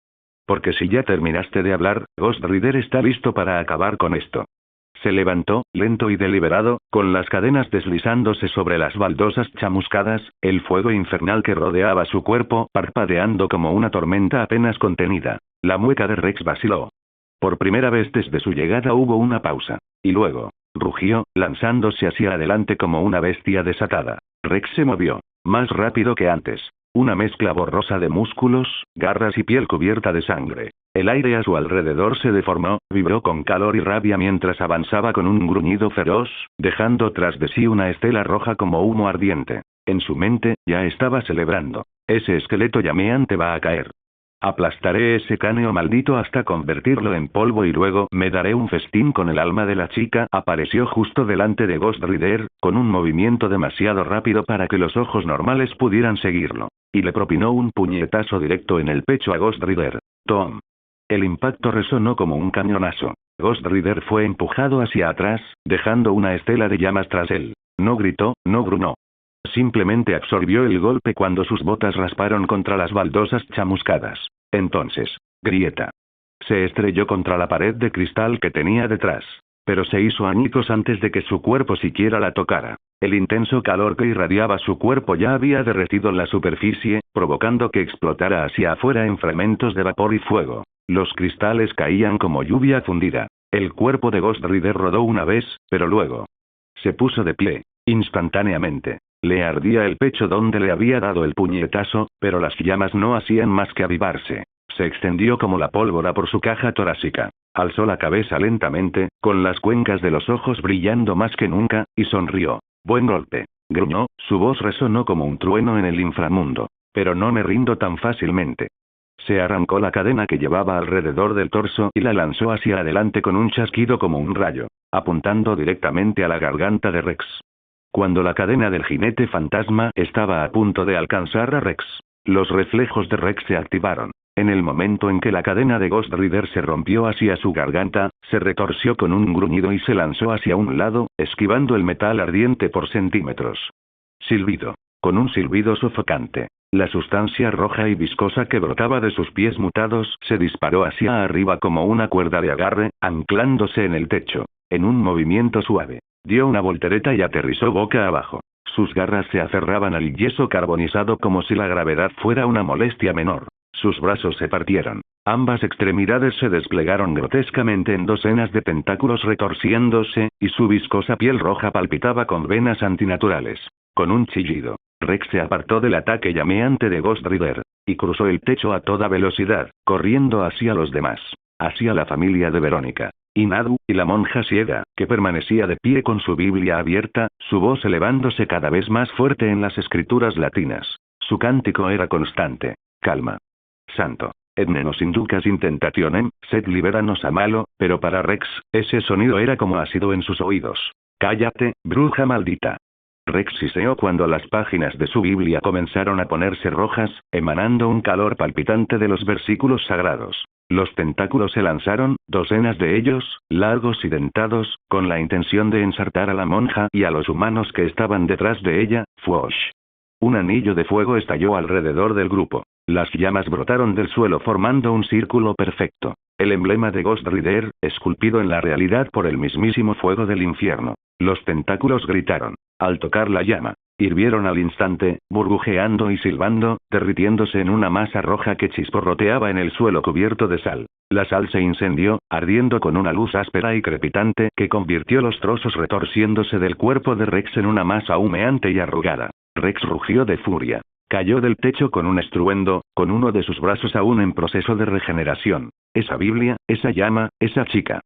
Porque si ya terminaste de hablar, Ghost Rider está listo para acabar con esto. Se levantó, lento y deliberado, con las cadenas deslizándose sobre las baldosas chamuscadas, el fuego infernal que rodeaba su cuerpo parpadeando como una tormenta apenas contenida. La mueca de Rex vaciló. Por primera vez desde su llegada hubo una pausa. Y luego, rugió, lanzándose hacia adelante como una bestia desatada. Rex se movió. Más rápido que antes. Una mezcla borrosa de músculos, garras y piel cubierta de sangre. El aire a su alrededor se deformó, vibró con calor y rabia mientras avanzaba con un gruñido feroz, dejando tras de sí una estela roja como humo ardiente. En su mente, ya estaba celebrando. Ese esqueleto llameante va a caer. Aplastaré ese cráneo maldito hasta convertirlo en polvo y luego me daré un festín con el alma de la chica. Apareció justo delante de Ghost Rider, con un movimiento demasiado rápido para que los ojos normales pudieran seguirlo. Y le propinó un puñetazo directo en el pecho a Ghost Rider. Tom. El impacto resonó como un cañonazo. Ghost Rider fue empujado hacia atrás, dejando una estela de llamas tras él. No gritó, no gruñó. Simplemente absorbió el golpe cuando sus botas rasparon contra las baldosas chamuscadas. Entonces, grieta. Se estrelló contra la pared de cristal que tenía detrás. Pero se hizo añicos antes de que su cuerpo siquiera la tocara. El intenso calor que irradiaba su cuerpo ya había derretido la superficie, provocando que explotara hacia afuera en fragmentos de vapor y fuego. Los cristales caían como lluvia fundida. El cuerpo de Ghost Rider rodó una vez, pero luego se puso de pie, instantáneamente. Le ardía el pecho donde le había dado el puñetazo, pero las llamas no hacían más que avivarse. Se extendió como la pólvora por su caja torácica. Alzó la cabeza lentamente, con las cuencas de los ojos brillando más que nunca, y sonrió. Buen golpe. Gruñó, su voz resonó como un trueno en el inframundo. Pero no me rindo tan fácilmente. Se arrancó la cadena que llevaba alrededor del torso y la lanzó hacia adelante con un chasquido como un rayo, apuntando directamente a la garganta de Rex. Cuando la cadena del jinete fantasma estaba a punto de alcanzar a Rex, los reflejos de Rex se activaron. En el momento en que la cadena de Ghost Rider se rompió hacia su garganta, se retorció con un gruñido y se lanzó hacia un lado, esquivando el metal ardiente por centímetros. Silbido. Con un silbido sofocante. La sustancia roja y viscosa que brotaba de sus pies mutados se disparó hacia arriba como una cuerda de agarre, anclándose en el techo. En un movimiento suave, dio una voltereta y aterrizó boca abajo. Sus garras se aferraban al yeso carbonizado como si la gravedad fuera una molestia menor. Sus brazos se partieron. Ambas extremidades se desplegaron grotescamente en docenas de tentáculos retorciéndose, y su viscosa piel roja palpitaba con venas antinaturales. Con un chillido, Rex se apartó del ataque llameante de Ghost Rider, y cruzó el techo a toda velocidad, corriendo hacia los demás. Hacia la familia de Verónica. Inadu, y la monja ciega, que permanecía de pie con su Biblia abierta, su voz elevándose cada vez más fuerte en las escrituras latinas. Su cántico era constante. Calma. Santo. Etne nos inducas in tentationem, sed libéranos a malo, pero para Rex, ese sonido era como ácido en sus oídos. Cállate, bruja maldita. Rex siseó cuando las páginas de su Biblia comenzaron a ponerse rojas, emanando un calor palpitante de los versículos sagrados. Los tentáculos se lanzaron, docenas de ellos, largos y dentados, con la intención de ensartar a la monja y a los humanos que estaban detrás de ella. Fwosh. Un anillo de fuego estalló alrededor del grupo. Las llamas brotaron del suelo formando un círculo perfecto. El emblema de Ghost Rider, esculpido en la realidad por el mismísimo fuego del infierno. Los tentáculos gritaron. Al tocar la llama, hirvieron al instante, burbujeando y silbando, derritiéndose en una masa roja que chisporroteaba en el suelo cubierto de sal. La sal se incendió, ardiendo con una luz áspera y crepitante que convirtió los trozos retorciéndose del cuerpo de Rex en una masa humeante y arrugada. Rex rugió de furia. Cayó del techo con un estruendo, con uno de sus brazos aún en proceso de regeneración. Esa Biblia, esa llama, esa chica.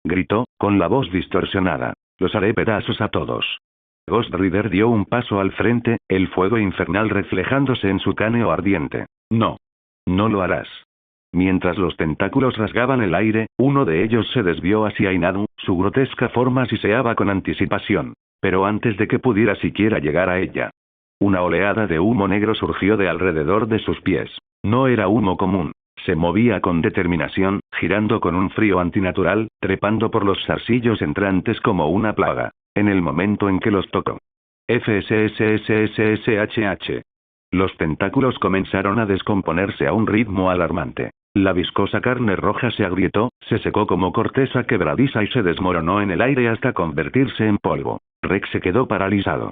Gritó, con la voz distorsionada. Los haré pedazos a todos. Ghost Rider dio un paso al frente, el fuego infernal reflejándose en su cráneo ardiente. No. No lo harás. Mientras los tentáculos rasgaban el aire, uno de ellos se desvió hacia Inadu, su grotesca forma siseaba con anticipación. Pero antes de que pudiera siquiera llegar a ella, una oleada de humo negro surgió de alrededor de sus pies. No era humo común. Se movía con determinación, girando con un frío antinatural, trepando por los zarcillos entrantes como una plaga. En el momento en que los tocó. FSSSSSHH. Los tentáculos comenzaron a descomponerse a un ritmo alarmante. La viscosa carne roja se agrietó, se secó como corteza quebradiza y se desmoronó en el aire hasta convertirse en polvo. Rex se quedó paralizado.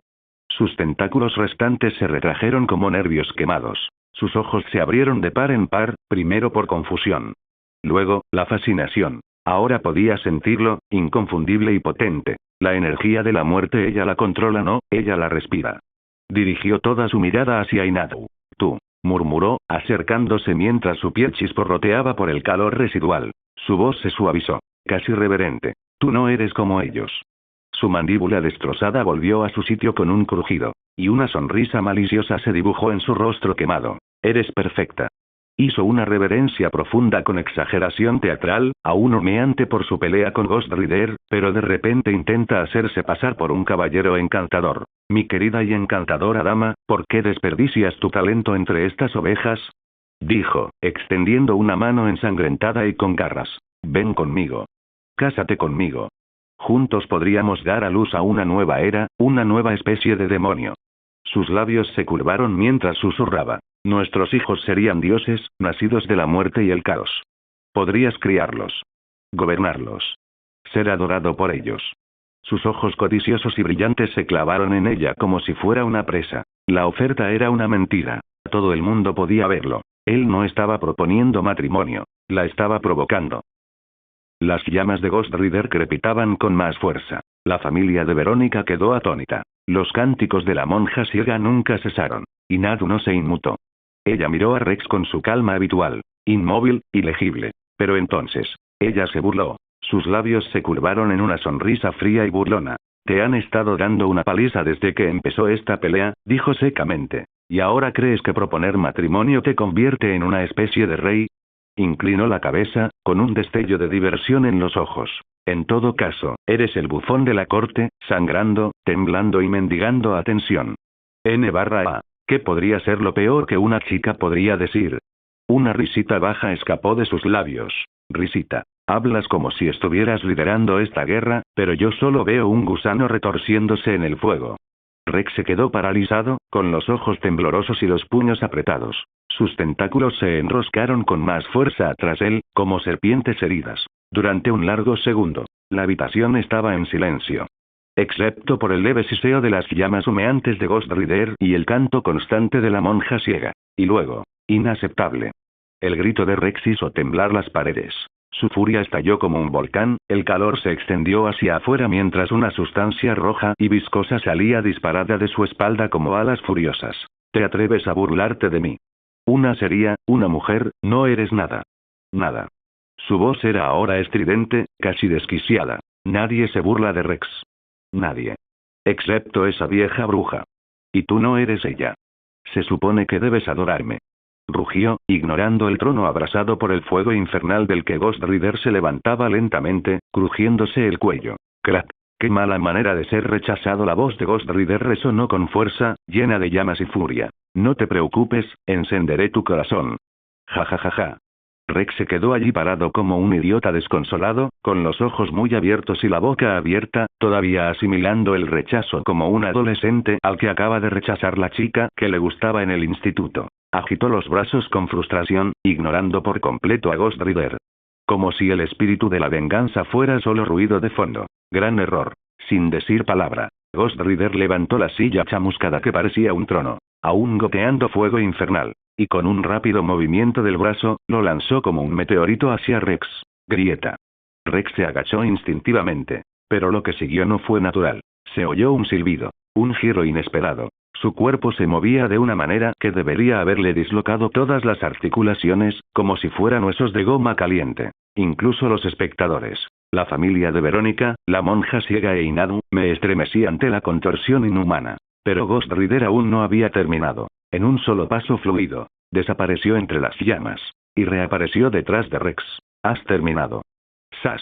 Sus tentáculos restantes se retrajeron como nervios quemados. Sus ojos se abrieron de par en par, primero por confusión. Luego, la fascinación. Ahora podía sentirlo, inconfundible y potente. La energía de la muerte ella la controla, no, ella la respira. Dirigió toda su mirada hacia Inadu. Tú, murmuró, acercándose mientras su piel chisporroteaba por el calor residual. Su voz se suavizó, casi reverente. Tú no eres como ellos. Su mandíbula destrozada volvió a su sitio con un crujido, y una sonrisa maliciosa se dibujó en su rostro quemado. Eres perfecta. Hizo una reverencia profunda con exageración teatral, aún humeante por su pelea con Ghost Rider, pero de repente intenta hacerse pasar por un caballero encantador. Mi querida y encantadora dama, ¿por qué desperdicias tu talento entre estas ovejas? dijo, extendiendo una mano ensangrentada y con garras. Ven conmigo. Cásate conmigo. Juntos podríamos dar a luz a una nueva era, una nueva especie de demonio. Sus labios se curvaron mientras susurraba. Nuestros hijos serían dioses, nacidos de la muerte y el caos. Podrías criarlos. Gobernarlos. Ser adorado por ellos. Sus ojos codiciosos y brillantes se clavaron en ella como si fuera una presa. La oferta era una mentira. Todo el mundo podía verlo. Él no estaba proponiendo matrimonio. La estaba provocando. Las llamas de Ghost Rider crepitaban con más fuerza. La familia de Verónica quedó atónita. Los cánticos de la monja ciega nunca cesaron. Y Nadu no se inmutó. Ella miró a Rex con su calma habitual. Inmóvil, ilegible. Pero entonces, ella se burló. Sus labios se curvaron en una sonrisa fría y burlona. Te han estado dando una paliza desde que empezó esta pelea, dijo secamente. ¿Y ahora crees que proponer matrimonio te convierte en una especie de rey? Inclinó la cabeza, con un destello de diversión en los ojos. En todo caso, eres el bufón de la corte, sangrando, temblando y mendigando atención. N/A. ¿Qué podría ser lo peor que una chica podría decir? Una risita baja escapó de sus labios. Risita. Hablas como si estuvieras liderando esta guerra, pero yo solo veo un gusano retorciéndose en el fuego. Rex se quedó paralizado, con los ojos temblorosos y los puños apretados. Sus tentáculos se enroscaron con más fuerza tras él, como serpientes heridas. Durante un largo segundo, la habitación estaba en silencio. Excepto por el leve siseo de las llamas humeantes de Ghost Rider y el canto constante de la monja ciega. Y luego, inaceptable. El grito de Rex hizo temblar las paredes. Su furia estalló como un volcán, el calor se extendió hacia afuera mientras una sustancia roja y viscosa salía disparada de su espalda como alas furiosas. ¿Te atreves a burlarte de mí? Una sería, una mujer, no eres nada. Nada. Su voz era ahora estridente, casi desquiciada. Nadie se burla de Rex. Nadie. Excepto esa vieja bruja. Y tú no eres ella. Se supone que debes adorarme. Rugió, ignorando el trono abrasado por el fuego infernal del que Ghost Rider se levantaba lentamente, crujiéndose el cuello. Crack. Qué mala manera de ser rechazado. La voz de Ghost Rider resonó con fuerza, llena de llamas y furia. No te preocupes, encenderé tu corazón. Ja ja ja ja. Rex se quedó allí parado como un idiota desconsolado, con los ojos muy abiertos y la boca abierta, todavía asimilando el rechazo como un adolescente al que acaba de rechazar la chica que le gustaba en el instituto. Agitó los brazos con frustración, ignorando por completo a Ghost Rider. Como si el espíritu de la venganza fuera solo ruido de fondo. Gran error. Sin decir palabra, Ghost Rider levantó la silla chamuscada que parecía un trono, aún goteando fuego infernal. Y con un rápido movimiento del brazo, lo lanzó como un meteorito hacia Rex. Grieta. Rex se agachó instintivamente. Pero lo que siguió no fue natural. Se oyó un silbido. Un giro inesperado. Su cuerpo se movía de una manera que debería haberle dislocado todas las articulaciones, como si fueran huesos de goma caliente. Incluso los espectadores. La familia de Verónica, la monja ciega e Inadu, me estremecí ante la contorsión inhumana. Pero Ghost Rider aún no había terminado. En un solo paso fluido, desapareció entre las llamas. Y reapareció detrás de Rex. Has terminado. ¡Sas!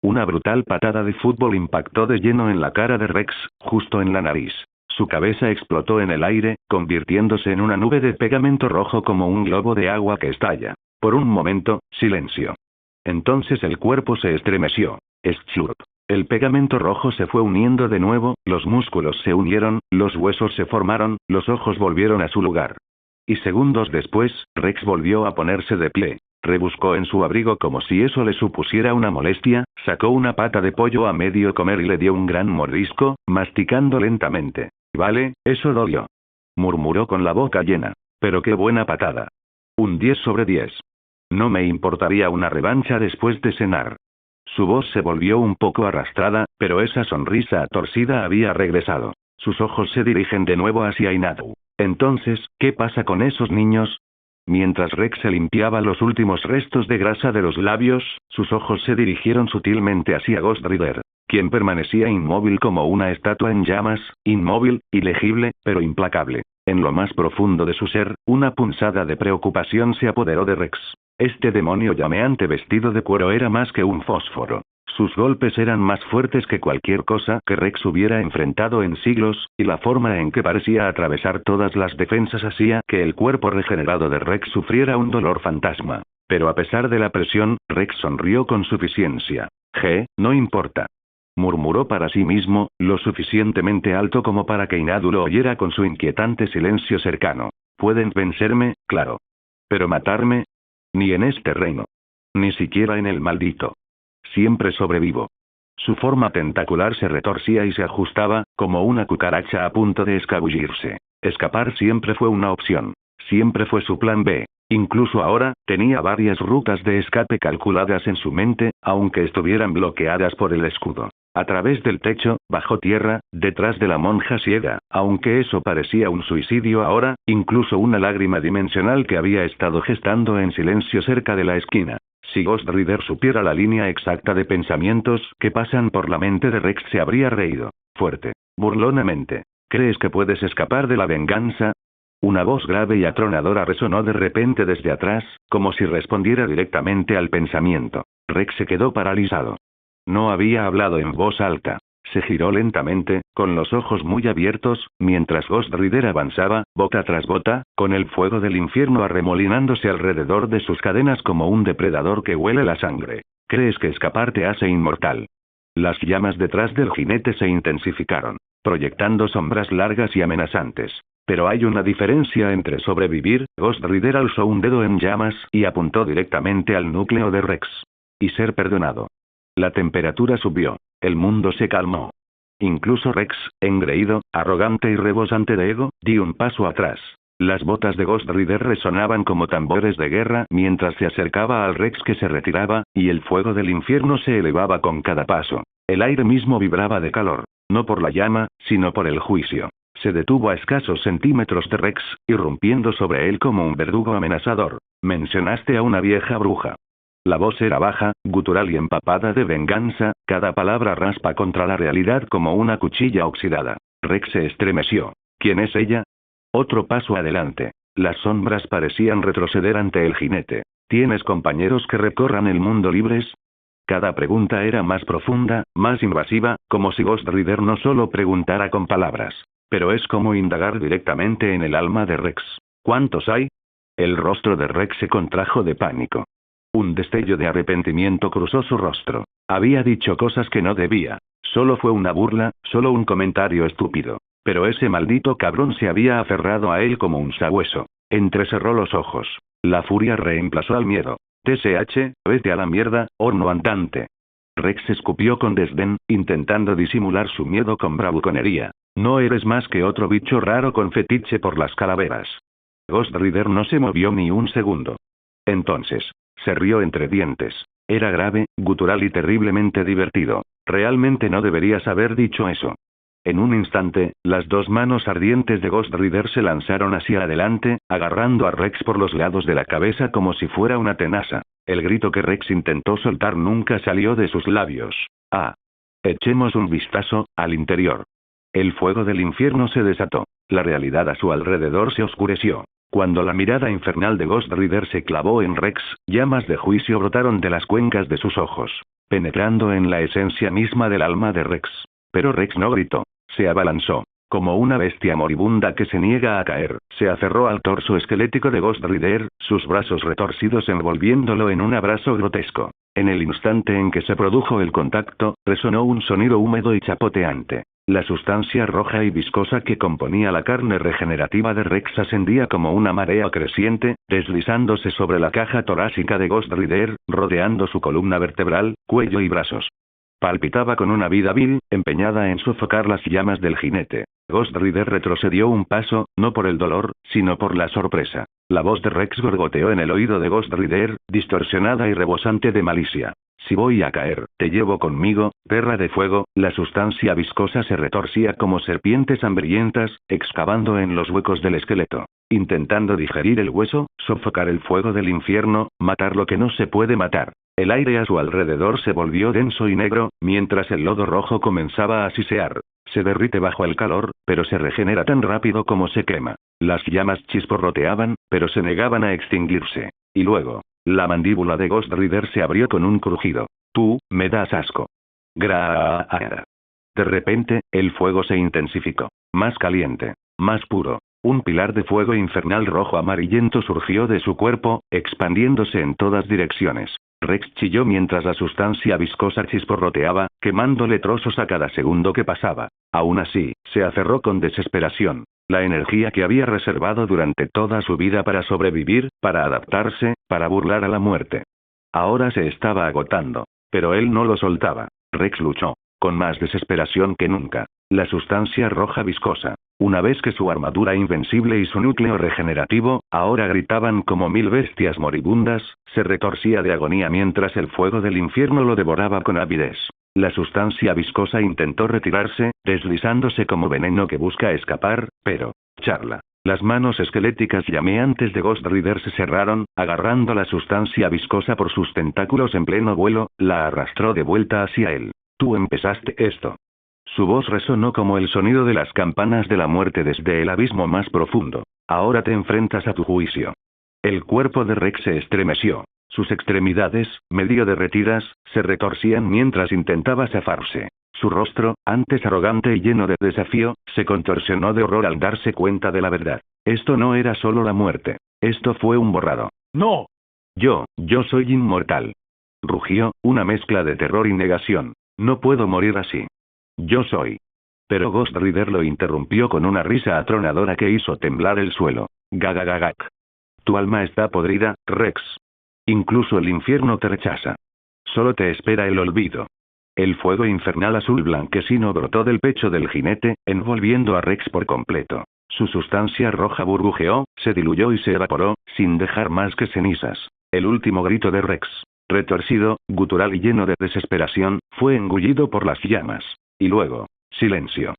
Una brutal patada de fútbol impactó de lleno en la cara de Rex, justo en la nariz. Su cabeza explotó en el aire, convirtiéndose en una nube de pegamento rojo como un globo de agua que estalla. Por un momento, silencio. Entonces el cuerpo se estremeció. Schurp. El pegamento rojo se fue uniendo de nuevo, los músculos se unieron, los huesos se formaron, los ojos volvieron a su lugar. Y segundos después, Rex volvió a ponerse de pie. Rebuscó en su abrigo como si eso le supusiera una molestia, sacó una pata de pollo a medio comer y le dio un gran mordisco, masticando lentamente. Vale, eso dolió. Murmuró con la boca llena. Pero qué buena patada. Un 10 sobre 10. No me importaría una revancha después de cenar. Su voz se volvió un poco arrastrada, pero esa sonrisa torcida había regresado. Sus ojos se dirigen de nuevo hacia Inadu. Entonces, ¿qué pasa con esos niños? Mientras Rex se limpiaba los últimos restos de grasa de los labios, sus ojos se dirigieron sutilmente hacia Ghost Rider, quien permanecía inmóvil como una estatua en llamas, inmóvil, ilegible, pero implacable. En lo más profundo de su ser, una punzada de preocupación se apoderó de Rex. Este demonio llameante vestido de cuero era más que un fósforo. Sus golpes eran más fuertes que cualquier cosa que Rex hubiera enfrentado en siglos, y la forma en que parecía atravesar todas las defensas hacía que el cuerpo regenerado de Rex sufriera un dolor fantasma. Pero a pesar de la presión, Rex sonrió con suficiencia. No importa. Murmuró para sí mismo, lo suficientemente alto como para que Inadu lo oyera con su inquietante silencio cercano. Pueden vencerme, claro. Pero matarme. Ni en este reino. Ni siquiera en el maldito. Siempre sobrevivo. Su forma tentacular se retorcía y se ajustaba, como una cucaracha a punto de escabullirse. Escapar siempre fue una opción. Siempre fue su plan B. Incluso ahora, tenía varias rutas de escape calculadas en su mente, aunque estuvieran bloqueadas por el escudo. A través del techo, bajo tierra, detrás de la monja ciega, aunque eso parecía un suicidio ahora, incluso una lágrima dimensional que había estado gestando en silencio cerca de la esquina. Si Ghost Rider supiera la línea exacta de pensamientos que pasan por la mente de Rex se habría reído. Fuerte. Burlonamente. ¿Crees que puedes escapar de la venganza? Una voz grave y atronadora resonó de repente desde atrás, como si respondiera directamente al pensamiento. Rex se quedó paralizado. No había hablado en voz alta. Se giró lentamente, con los ojos muy abiertos, mientras Ghost Rider avanzaba, bota tras bota, con el fuego del infierno arremolinándose alrededor de sus cadenas como un depredador que huele la sangre. ¿Crees que escapar te hace inmortal? Las llamas detrás del jinete se intensificaron, proyectando sombras largas y amenazantes. Pero hay una diferencia entre sobrevivir. Ghost Rider alzó un dedo en llamas y apuntó directamente al núcleo de Rex. Y ser perdonado. La temperatura subió. El mundo se calmó. Incluso Rex, engreído, arrogante y rebosante de ego, dio un paso atrás. Las botas de Ghost Rider resonaban como tambores de guerra mientras se acercaba al Rex que se retiraba, y el fuego del infierno se elevaba con cada paso. El aire mismo vibraba de calor. No por la llama, sino por el juicio. Se detuvo a escasos centímetros de Rex, irrumpiendo sobre él como un verdugo amenazador. Mencionaste a una vieja bruja. La voz era baja, gutural y empapada de venganza, cada palabra raspa contra la realidad como una cuchilla oxidada. Rex se estremeció. ¿Quién es ella? Otro paso adelante. Las sombras parecían retroceder ante el jinete. ¿Tienes compañeros que recorran el mundo libres? Cada pregunta era más profunda, más invasiva, como si Ghost Rider no solo preguntara con palabras. Pero es como indagar directamente en el alma de Rex. ¿Cuántos hay? El rostro de Rex se contrajo de pánico. Un destello de arrepentimiento cruzó su rostro. Había dicho cosas que no debía. Solo fue una burla, solo un comentario estúpido. Pero ese maldito cabrón se había aferrado a él como un sabueso. Entrecerró los ojos. La furia reemplazó al miedo. TSH, vete a la mierda, horno andante. Rex escupió con desdén, intentando disimular su miedo con bravuconería. No eres más que otro bicho raro con fetiche por las calaveras. Ghost Rider no se movió ni un segundo. Entonces, se rió entre dientes. Era grave, gutural y terriblemente divertido. Realmente no deberías haber dicho eso. En un instante, las dos manos ardientes de Ghost Rider se lanzaron hacia adelante, agarrando a Rex por los lados de la cabeza como si fuera una tenaza. El grito que Rex intentó soltar nunca salió de sus labios. Echemos un vistazo al interior. El fuego del infierno se desató. La realidad a su alrededor se oscureció. Cuando la mirada infernal de Ghost Rider se clavó en Rex, llamas de juicio brotaron de las cuencas de sus ojos, penetrando en la esencia misma del alma de Rex. Pero Rex no gritó. Se abalanzó. Como una bestia moribunda que se niega a caer, se aferró al torso esquelético de Ghost Rider, sus brazos retorcidos envolviéndolo en un abrazo grotesco. En el instante en que se produjo el contacto, resonó un sonido húmedo y chapoteante. La sustancia roja y viscosa que componía la carne regenerativa de Rex ascendía como una marea creciente, deslizándose sobre la caja torácica de Ghost Rider, rodeando su columna vertebral, cuello y brazos. Palpitaba con una vida vil, empeñada en sofocar las llamas del jinete. Ghost Rider retrocedió un paso, no por el dolor, sino por la sorpresa. La voz de Rex gorgoteó en el oído de Ghost Rider, distorsionada y rebosante de malicia. Si voy a caer, te llevo conmigo, perra de fuego. La sustancia viscosa se retorcía como serpientes hambrientas, excavando en los huecos del esqueleto, intentando digerir el hueso, sofocar el fuego del infierno, matar lo que no se puede matar. El aire a su alrededor se volvió denso y negro, mientras el lodo rojo comenzaba a sisear. Se derrite bajo el calor, pero se regenera tan rápido como se quema. Las llamas chisporroteaban, pero se negaban a extinguirse. Y luego, la mandíbula de Ghost Rider se abrió con un crujido. Me das asco. Gra. De repente, el fuego se intensificó. Más caliente. Más puro. Un pilar de fuego infernal rojo amarillento surgió de su cuerpo, expandiéndose en todas direcciones. Rex chilló mientras la sustancia viscosa chisporroteaba, quemándole trozos a cada segundo que pasaba. Aún así, se aferró con desesperación. La energía que había reservado durante toda su vida para sobrevivir, para adaptarse, para burlar a la muerte. Ahora se estaba agotando. Pero él no lo soltaba. Rex luchó. Con más desesperación que nunca. La sustancia roja viscosa. Una vez que su armadura invencible y su núcleo regenerativo, ahora gritaban como 1000 bestias moribundas, se retorcía de agonía mientras el fuego del infierno lo devoraba con avidez. La sustancia viscosa intentó retirarse, deslizándose como veneno que busca escapar, pero... charla. Las manos esqueléticas llameantes de Ghost Rider se cerraron, agarrando la sustancia viscosa por sus tentáculos en pleno vuelo, la arrastró de vuelta hacia él. Tú empezaste esto. Su voz resonó como el sonido de las campanas de la muerte desde el abismo más profundo. Ahora te enfrentas a tu juicio. El cuerpo de Rex se estremeció. Sus extremidades, medio derretidas, se retorcían mientras intentaba zafarse. Su rostro, antes arrogante y lleno de desafío, se contorsionó de horror al darse cuenta de la verdad. Esto no era solo la muerte. Esto fue un borrado. ¡No! Yo soy inmortal. Rugió, una mezcla de terror y negación. No puedo morir así. Yo soy. Pero Ghost Rider lo interrumpió con una risa atronadora que hizo temblar el suelo. Gagagagak. Tu alma está podrida, Rex. Incluso el infierno te rechaza. Solo te espera el olvido. El fuego infernal azul blanquecino brotó del pecho del jinete, envolviendo a Rex por completo. Su sustancia roja burbujeó, se diluyó y se evaporó, sin dejar más que cenizas. El último grito de Rex, retorcido, gutural y lleno de desesperación, fue engullido por las llamas. Y luego, silencio.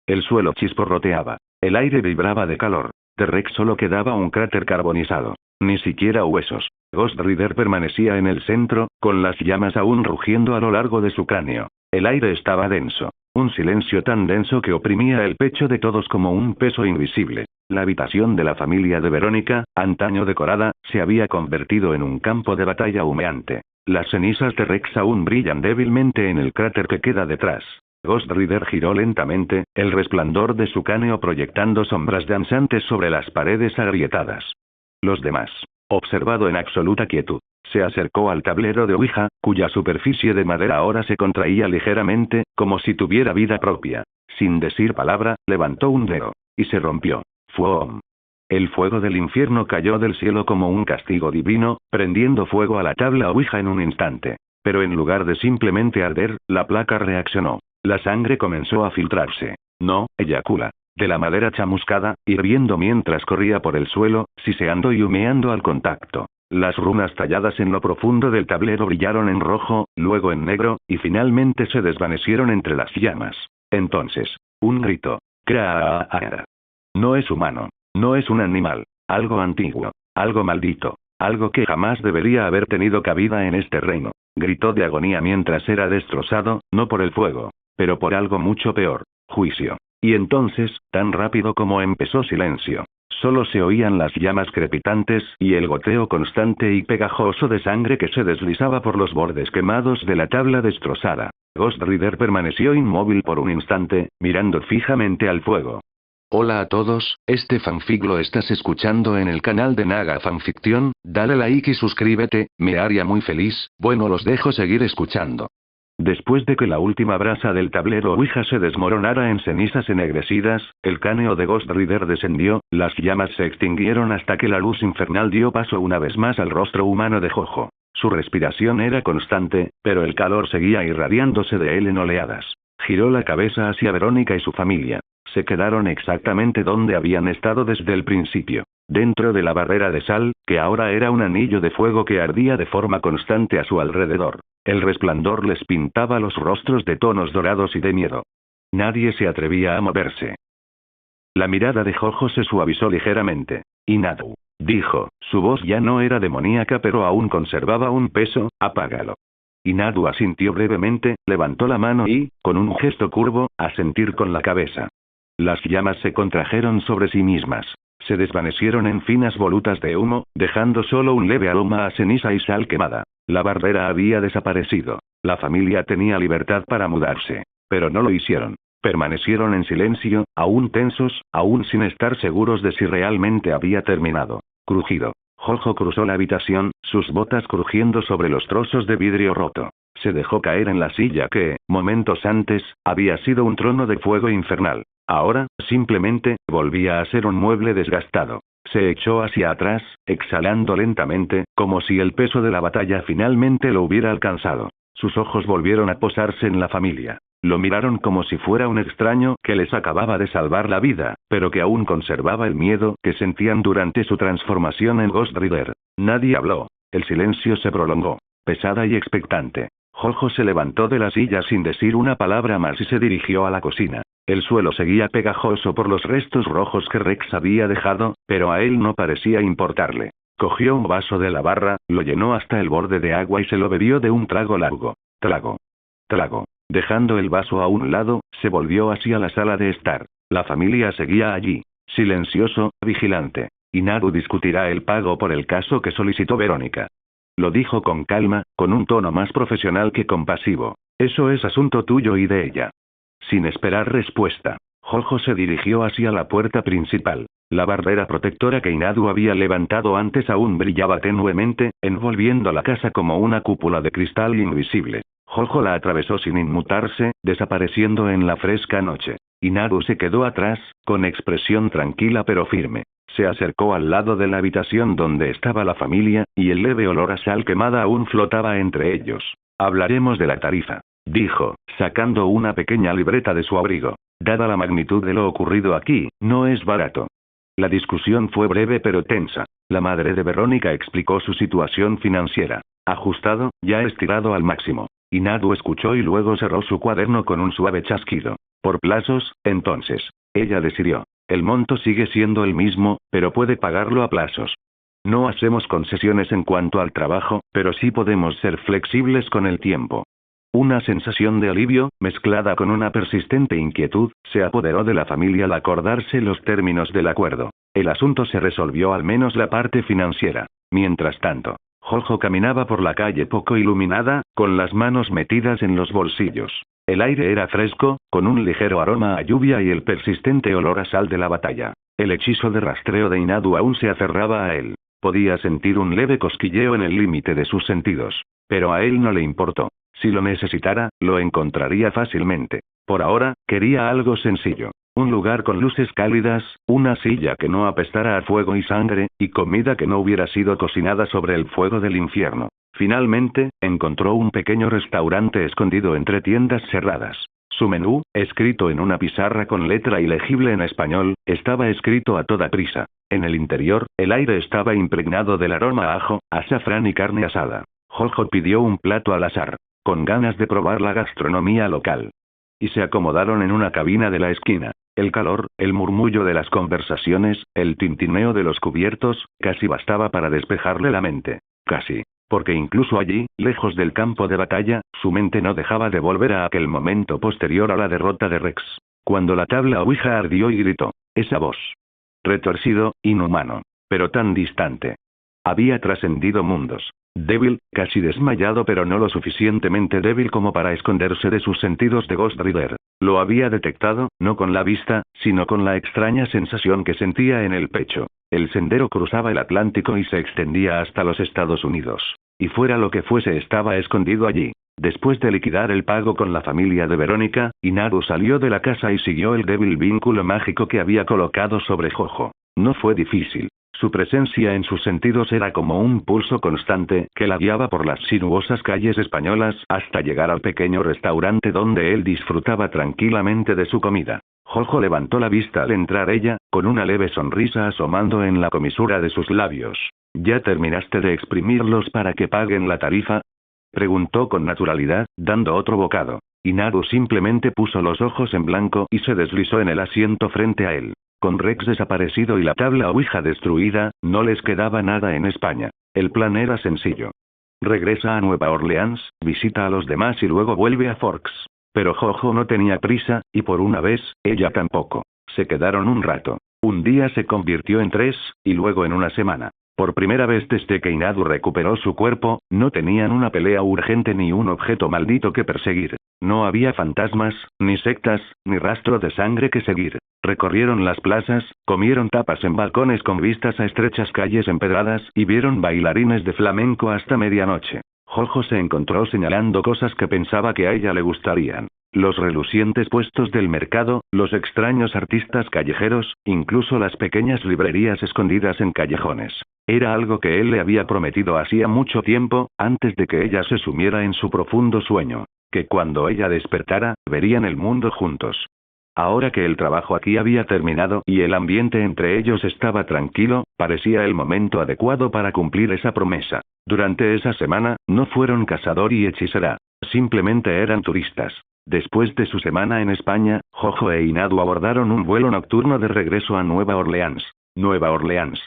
El suelo chisporroteaba. El aire vibraba de calor. De Rex solo quedaba un cráter carbonizado. Ni siquiera huesos. Ghost Rider permanecía en el centro, con las llamas aún rugiendo a lo largo de su cráneo. El aire estaba denso. Un silencio tan denso que oprimía el pecho de todos como un peso invisible. La habitación de la familia de Verónica, antaño decorada, se había convertido en un campo de batalla humeante. Las cenizas de Rex aún brillan débilmente en el cráter que queda detrás. Ghost Rider giró lentamente, el resplandor de su cráneo proyectando sombras danzantes sobre las paredes agrietadas. Los demás. Observado en absoluta quietud. Se acercó al tablero de Ouija, cuya superficie de madera ahora se contraía ligeramente, como si tuviera vida propia. Sin decir palabra, levantó un dedo. Y se rompió. ¡Fuom! El fuego del infierno cayó del cielo como un castigo divino, prendiendo fuego a la tabla Ouija en un instante. Pero en lugar de simplemente arder, la placa reaccionó. La sangre comenzó a filtrarse. No, eyacula. De la madera chamuscada, hirviendo mientras corría por el suelo, siseando y humeando al contacto. Las runas talladas en lo profundo del tablero brillaron en rojo, luego en negro, y finalmente se desvanecieron entre las llamas. Entonces, un grito. ¡Craa! No es humano. No es un animal. Algo antiguo. Algo maldito. Algo que jamás debería haber tenido cabida en este reino. Gritó de agonía mientras era destrozado, no por el fuego, pero por algo mucho peor. Juicio. Y entonces, tan rápido como empezó, silencio. Solo se oían las llamas crepitantes y el goteo constante y pegajoso de sangre que se deslizaba por los bordes quemados de la tabla destrozada. Ghost Rider permaneció inmóvil por un instante, mirando fijamente al fuego. Hola a todos, este fanfic lo estás escuchando en el canal de Naga Fanfiction, dale like y suscríbete, me haría muy feliz. Bueno, los dejo seguir escuchando. Después de que la última brasa del tablero Ouija se desmoronara en cenizas ennegrecidas, el cráneo de Ghost Rider descendió, las llamas se extinguieron hasta que la luz infernal dio paso una vez más al rostro humano de Jojo. Su respiración era constante, pero el calor seguía irradiándose de él en oleadas. Giró la cabeza hacia Verónica y su familia. Se quedaron exactamente donde habían estado desde el principio. Dentro de la barrera de sal, que ahora era un anillo de fuego que ardía de forma constante a su alrededor. El resplandor les pintaba los rostros de tonos dorados y de miedo. Nadie se atrevía a moverse. La mirada de Jojo se suavizó ligeramente. Inadu, dijo, su voz ya no era demoníaca pero aún conservaba un peso. Apágalo. Inadu asintió brevemente, levantó la mano y, con un gesto curvo, asentir con la cabeza. Las llamas se contrajeron sobre sí mismas. Se desvanecieron en finas volutas de humo, dejando solo un leve aroma a ceniza y sal quemada. La barrera había desaparecido. La familia tenía libertad para mudarse. Pero no lo hicieron. Permanecieron en silencio, aún tensos, aún sin estar seguros de si realmente había terminado. Crujido. Jojo cruzó la habitación, sus botas crujiendo sobre los trozos de vidrio roto. Se dejó caer en la silla que, momentos antes, había sido un trono de fuego infernal. Ahora, simplemente, volvía a ser un mueble desgastado. Se echó hacia atrás, exhalando lentamente, como si el peso de la batalla finalmente lo hubiera alcanzado. Sus ojos volvieron a posarse en la familia. Lo miraron como si fuera un extraño que les acababa de salvar la vida, pero que aún conservaba el miedo que sentían durante su transformación en Ghost Rider. Nadie habló. El silencio se prolongó, pesada y expectante. Jojo se levantó de la silla sin decir una palabra más y se dirigió a la cocina. El suelo seguía pegajoso por los restos rojos que Rex había dejado, pero a él no parecía importarle. Cogió un vaso de la barra, lo llenó hasta el borde de agua y se lo bebió de un trago largo. Trago. Trago. Dejando el vaso a un lado, se volvió hacia la sala de estar. La familia seguía allí, silencioso, vigilante. Inaru discutirá el pago por el caso que solicitó Verónica. Lo dijo con calma, con un tono más profesional que compasivo. Eso es asunto tuyo y de ella. Sin esperar respuesta, Jojo se dirigió hacia la puerta principal. La barrera protectora que Inaru había levantado antes aún brillaba tenuemente, envolviendo la casa como una cúpula de cristal invisible. Jojo la atravesó sin inmutarse, desapareciendo en la fresca noche. Inaru se quedó atrás, con expresión tranquila pero firme. Se acercó al lado de la habitación donde estaba la familia, y el leve olor a sal quemada aún flotaba entre ellos. Hablaremos de la tarifa, dijo, sacando una pequeña libreta de su abrigo. Dada la magnitud de lo ocurrido aquí, no es barato. La discusión fue breve pero tensa. La madre de Verónica explicó su situación financiera. Ajustado, ya estirado al máximo. Inaru escuchó y luego cerró su cuaderno con un suave chasquido. Por plazos, entonces. Ella decidió. El monto sigue siendo el mismo, pero puede pagarlo a plazos. No hacemos concesiones en cuanto al trabajo, pero sí podemos ser flexibles con el tiempo. Una sensación de alivio, mezclada con una persistente inquietud, se apoderó de la familia al acordarse los términos del acuerdo. El asunto se resolvió, al menos la parte financiera. Mientras tanto, Jojo caminaba por la calle poco iluminada, con las manos metidas en los bolsillos. El aire era fresco, con un ligero aroma a lluvia y el persistente olor a sal de la batalla. El hechizo de rastreo de Inaru aún se aferraba a él. Podía sentir un leve cosquilleo en el límite de sus sentidos. Pero a él no le importó. Si lo necesitara, lo encontraría fácilmente. Por ahora, quería algo sencillo. Un lugar con luces cálidas, una silla que no apestara a fuego y sangre, y comida que no hubiera sido cocinada sobre el fuego del infierno. Finalmente, encontró un pequeño restaurante escondido entre tiendas cerradas. Su menú, escrito en una pizarra con letra ilegible en español, estaba escrito a toda prisa. En el interior, el aire estaba impregnado del aroma a ajo, azafrán y carne asada. Jojo pidió un plato al azar, con ganas de probar la gastronomía local. Y se acomodaron en una cabina de la esquina. El calor, el murmullo de las conversaciones, el tintineo de los cubiertos, casi bastaba para despejarle la mente. Casi. Porque incluso allí, lejos del campo de batalla, su mente no dejaba de volver a aquel momento posterior a la derrota de Rex. Cuando la tabla Ouija ardió y gritó. Esa voz. Retorcido, inhumano. Pero tan distante. Había trascendido mundos. Débil, casi desmayado pero no lo suficientemente débil como para esconderse de sus sentidos de Ghost Rider. Lo había detectado, no con la vista, sino con la extraña sensación que sentía en el pecho. El sendero cruzaba el Atlántico y se extendía hasta los Estados Unidos. Y fuera lo que fuese estaba escondido allí. Después de liquidar el pago con la familia de Verónica, Inaru salió de la casa y siguió el débil vínculo mágico que había colocado sobre Jojo. No fue difícil. Su presencia en sus sentidos era como un pulso constante que la guiaba por las sinuosas calles españolas hasta llegar al pequeño restaurante donde él disfrutaba tranquilamente de su comida. Jojo levantó la vista al entrar ella, con una leve sonrisa asomando en la comisura de sus labios. ¿Ya terminaste de exprimirlos para que paguen la tarifa? Preguntó con naturalidad, dando otro bocado. Inaru simplemente puso los ojos en blanco y se deslizó en el asiento frente a él. Con Rex desaparecido y la tabla Ouija destruida, no les quedaba nada en España. El plan era sencillo. Regresa a Nueva Orleans, visita a los demás y luego vuelve a Forks. Pero Jojo no tenía prisa, y por una vez, ella tampoco. Se quedaron un rato. Un día se convirtió en 3, y luego en una semana. Por primera vez desde que Inadu recuperó su cuerpo, no tenían una pelea urgente ni un objeto maldito que perseguir. No había fantasmas, ni sectas, ni rastro de sangre que seguir. Recorrieron las plazas, comieron tapas en balcones con vistas a estrechas calles empedradas y vieron bailarines de flamenco hasta medianoche. Jojo se encontró señalando cosas que pensaba que a ella le gustarían. Los relucientes puestos del mercado, los extraños artistas callejeros, incluso las pequeñas librerías escondidas en callejones. Era algo que él le había prometido hacía mucho tiempo, antes de que ella se sumiera en su profundo sueño. Que cuando ella despertara, verían el mundo juntos. Ahora que el trabajo aquí había terminado y el ambiente entre ellos estaba tranquilo, parecía el momento adecuado para cumplir esa promesa. Durante esa semana, no fueron cazador y hechicera. Simplemente eran turistas. Después de su semana en España, Jojo e Inadu abordaron un vuelo nocturno de regreso a Nueva Orleans. Nueva Orleans.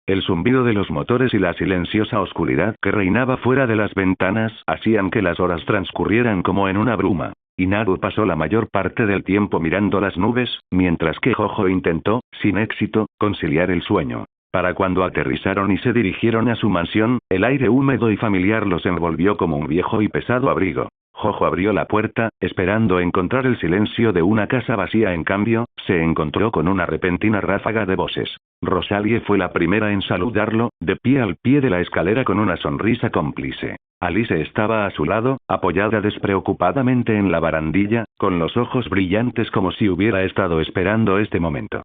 El zumbido de los motores y la silenciosa oscuridad que reinaba fuera de las ventanas hacían que las horas transcurrieran como en una bruma. Inadu pasó la mayor parte del tiempo mirando las nubes, mientras que Jojo intentó, sin éxito, conciliar el sueño. Para cuando aterrizaron y se dirigieron a su mansión, el aire húmedo y familiar los envolvió como un viejo y pesado abrigo. Jojo abrió la puerta, esperando encontrar el silencio de una casa vacía. En cambio, se encontró con una repentina ráfaga de voces. Rosalie fue la primera en saludarlo, de pie al pie de la escalera con una sonrisa cómplice. Alice estaba a su lado, apoyada despreocupadamente en la barandilla, con los ojos brillantes como si hubiera estado esperando este momento.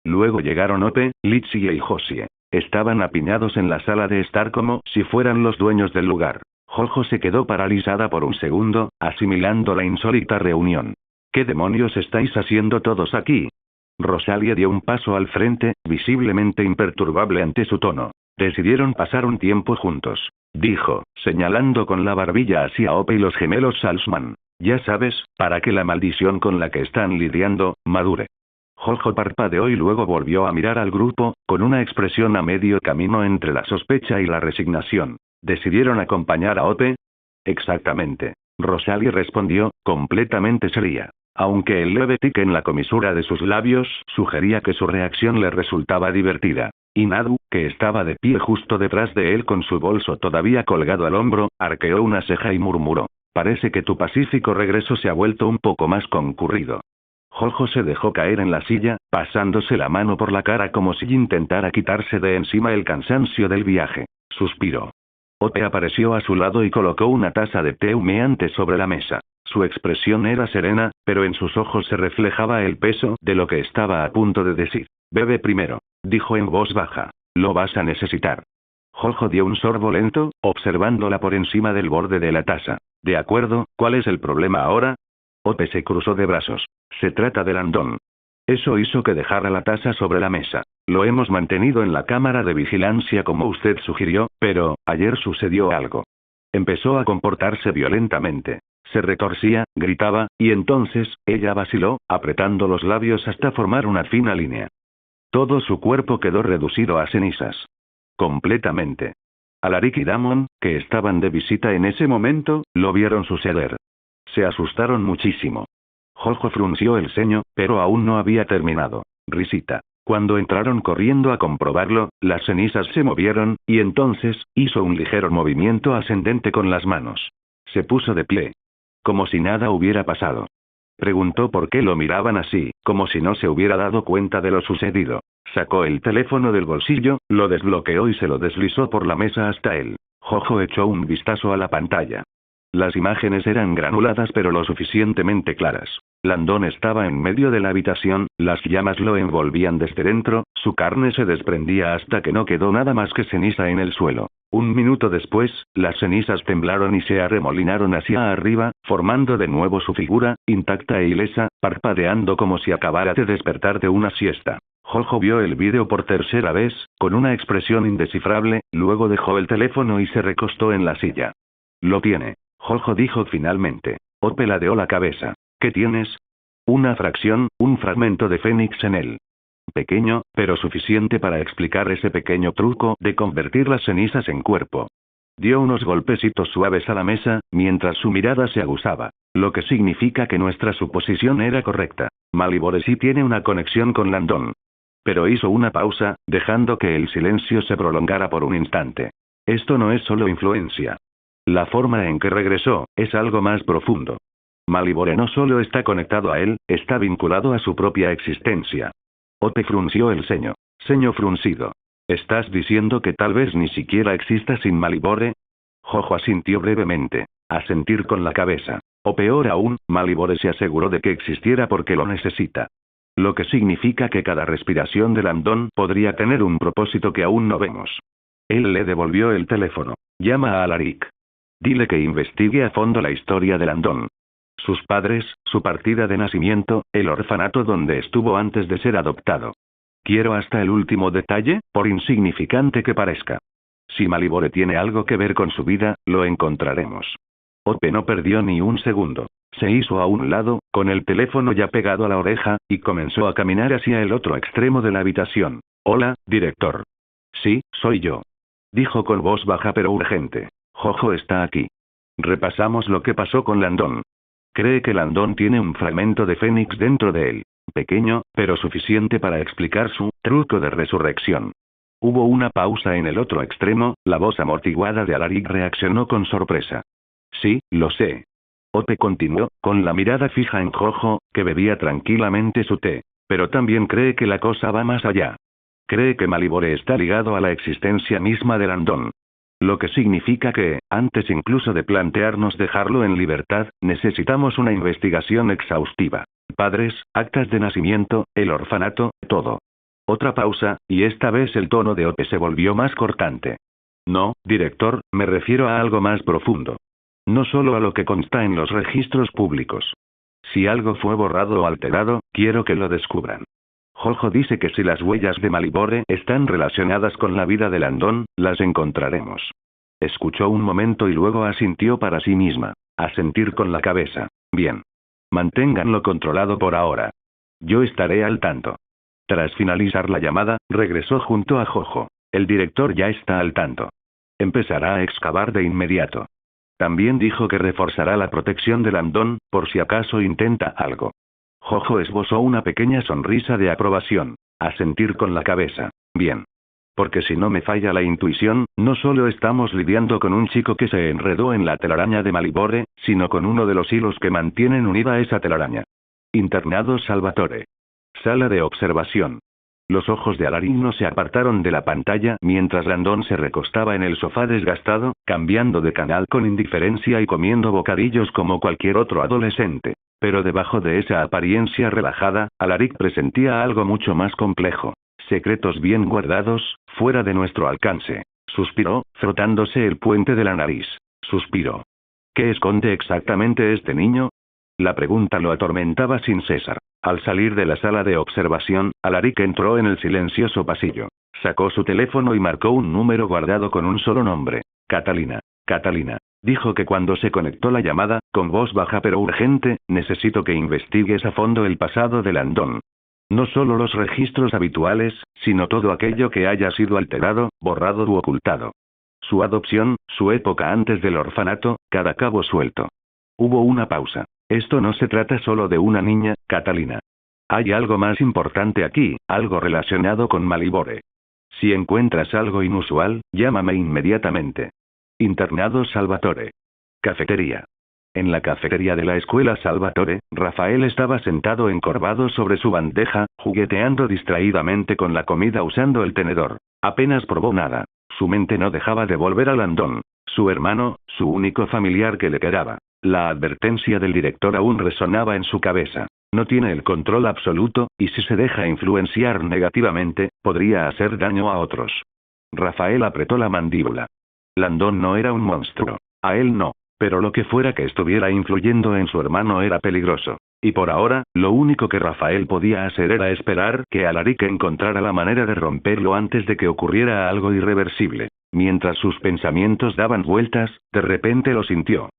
Luego llegaron Ope, Litsie y Josie. Estaban apiñados en la sala de estar como si fueran los dueños del lugar. Jojo se quedó paralizada por un segundo, asimilando la insólita reunión. ¿Qué demonios estáis haciendo todos aquí? Rosalie dio un paso al frente, visiblemente imperturbable ante su tono. Decidieron pasar un tiempo juntos, dijo, señalando con la barbilla hacia Ope y los gemelos Salzman. Ya sabes, para que la maldición con la que están lidiando, madure. Jojo parpadeó y luego volvió a mirar al grupo, con una expresión a medio camino entre la sospecha y la resignación. ¿Decidieron acompañar a Ope? Exactamente. Rosalie respondió, completamente seria. Aunque el leve tic en la comisura de sus labios sugería que su reacción le resultaba divertida. Inadu, que estaba de pie justo detrás de él con su bolso todavía colgado al hombro, arqueó una ceja y murmuró. Parece que tu pacífico regreso se ha vuelto un poco más concurrido. Jojo se dejó caer en la silla, pasándose la mano por la cara como si intentara quitarse de encima el cansancio del viaje. Suspiró. Ope apareció a su lado y colocó una taza de té humeante sobre la mesa. Su expresión era serena, pero en sus ojos se reflejaba el peso de lo que estaba a punto de decir. Bebe primero, dijo en voz baja. Lo vas a necesitar. Jojo dio un sorbo lento, observándola por encima del borde de la taza. De acuerdo, ¿cuál es el problema ahora? Ope se cruzó de brazos. Se trata de Landon. Eso hizo que dejara la taza sobre la mesa. Lo hemos mantenido en la cámara de vigilancia como usted sugirió, pero, ayer sucedió algo. Empezó a comportarse violentamente. Se retorcía, gritaba, y entonces, ella vaciló, apretando los labios hasta formar una fina línea. Todo su cuerpo quedó reducido a cenizas. Completamente. Alaric y Damon, que estaban de visita en ese momento, lo vieron suceder. Se asustaron muchísimo. Jojo frunció el ceño, pero aún no había terminado. Risita. Cuando entraron corriendo a comprobarlo, las cenizas se movieron, y entonces, hizo un ligero movimiento ascendente con las manos. Se puso de pie. Como si nada hubiera pasado. Preguntó por qué lo miraban así, como si no se hubiera dado cuenta de lo sucedido. Sacó el teléfono del bolsillo, lo desbloqueó y se lo deslizó por la mesa hasta él. Jojo echó un vistazo a la pantalla. Las imágenes eran granuladas pero lo suficientemente claras. Landon estaba en medio de la habitación, las llamas lo envolvían desde dentro, su carne se desprendía hasta que no quedó nada más que ceniza en el suelo. Un minuto después, las cenizas temblaron y se arremolinaron hacia arriba, formando de nuevo su figura, intacta e ilesa, parpadeando como si acabara de despertar de una siesta. Jojo vio el vídeo por tercera vez, con una expresión indescifrable, luego dejó el teléfono y se recostó en la silla. Lo tiene. Jojo dijo finalmente. Ope ladeó la cabeza. ¿Qué tienes? Una fracción, un fragmento de Fénix en él. Pequeño, pero suficiente para explicar ese pequeño truco de convertir las cenizas en cuerpo. Dio unos golpecitos suaves a la mesa, mientras su mirada se aguzaba. Lo que significa que nuestra suposición era correcta. Maliboresi tiene una conexión con Landon. Pero hizo una pausa, dejando que el silencio se prolongara por un instante. Esto no es solo influencia. La forma en que regresó, es algo más profundo. Malibore no solo está conectado a él, está vinculado a su propia existencia. Ope frunció el ceño fruncido. ¿Estás diciendo que tal vez ni siquiera exista sin Malibore? Jojo asintió brevemente. Asentir con la cabeza. O peor aún, Malibore se aseguró de que existiera porque lo necesita. Lo que significa que cada respiración de Landon podría tener un propósito que aún no vemos. Él le devolvió el teléfono. Llama a Alaric. Dile que investigue a fondo la historia de Landon. Sus padres, su partida de nacimiento, el orfanato donde estuvo antes de ser adoptado. Quiero hasta el último detalle, por insignificante que parezca. Si Malibore tiene algo que ver con su vida, lo encontraremos. Ope no perdió ni un segundo. Se hizo a un lado, con el teléfono ya pegado a la oreja, y comenzó a caminar hacia el otro extremo de la habitación. Hola, director. Sí, soy yo. Dijo con voz baja pero urgente. Jojo está aquí. Repasamos lo que pasó con Landon. Cree que Landon tiene un fragmento de Fénix dentro de él. Pequeño, pero suficiente para explicar su truco de resurrección. Hubo una pausa en el otro extremo, la voz amortiguada de Alaric reaccionó con sorpresa. Sí, lo sé. Ope continuó, con la mirada fija en Jojo, que bebía tranquilamente su té. Pero también cree que la cosa va más allá. Cree que Malibore está ligado a la existencia misma de Landon. Lo que significa que, antes incluso de plantearnos dejarlo en libertad, necesitamos una investigación exhaustiva. Padres, actas de nacimiento, el orfanato, todo. Otra pausa, y esta vez el tono de Ope se volvió más cortante. No, director, me refiero a algo más profundo. No solo a lo que consta en los registros públicos. Si algo fue borrado o alterado, quiero que lo descubran. Jojo dice que si las huellas de Malibore están relacionadas con la vida de Landon, las encontraremos. Escuchó un momento y luego asintió para sí misma. Asentir con la cabeza. Bien. Manténganlo controlado por ahora. Yo estaré al tanto. Tras finalizar la llamada, regresó junto a Jojo. El director ya está al tanto. Empezará a excavar de inmediato. También dijo que reforzará la protección de Landon, por si acaso intenta algo. Jojo esbozó una pequeña sonrisa de aprobación. Asentir con la cabeza. Bien. Porque si no me falla la intuición, no solo estamos lidiando con un chico que se enredó en la telaraña de Malibore, sino con uno de los hilos que mantienen unida esa telaraña. Internado Salvatore. Sala de observación. Los ojos de Alaric no se apartaron de la pantalla mientras Landon se recostaba en el sofá desgastado, cambiando de canal con indiferencia y comiendo bocadillos como cualquier otro adolescente. Pero debajo de esa apariencia relajada, Alaric presentía algo mucho más complejo. Secretos bien guardados, fuera de nuestro alcance. Suspiró, frotándose el puente de la nariz. Suspiró. ¿Qué esconde exactamente este niño? La pregunta lo atormentaba sin cesar. Al salir de la sala de observación, Alaric entró en el silencioso pasillo. Sacó su teléfono y marcó un número guardado con un solo nombre. Catalina. Catalina. Dijo que cuando se conectó la llamada, con voz baja pero urgente, necesito que investigues a fondo el pasado de Landon. No solo los registros habituales, sino todo aquello que haya sido alterado, borrado u ocultado. Su adopción, su época antes del orfanato, cada cabo suelto. Hubo una pausa. Esto no se trata solo de una niña, Catalina. Hay algo más importante aquí, algo relacionado con Malibore. Si encuentras algo inusual, llámame inmediatamente. Internado Salvatore. Cafetería. En la cafetería de la escuela Salvatore, Rafael estaba sentado encorvado sobre su bandeja, jugueteando distraídamente con la comida usando el tenedor. Apenas probó nada. Su mente no dejaba de volver a Landon, su hermano, su único familiar que le quedaba. La advertencia del director aún resonaba en su cabeza. No tiene el control absoluto, y si se deja influenciar negativamente, podría hacer daño a otros. Rafael apretó la mandíbula. Landon no era un monstruo. A él no. Pero lo que fuera que estuviera influyendo en su hermano era peligroso. Y por ahora, lo único que Rafael podía hacer era esperar que Alaric encontrara la manera de romperlo antes de que ocurriera algo irreversible. Mientras sus pensamientos daban vueltas, de repente lo sintió.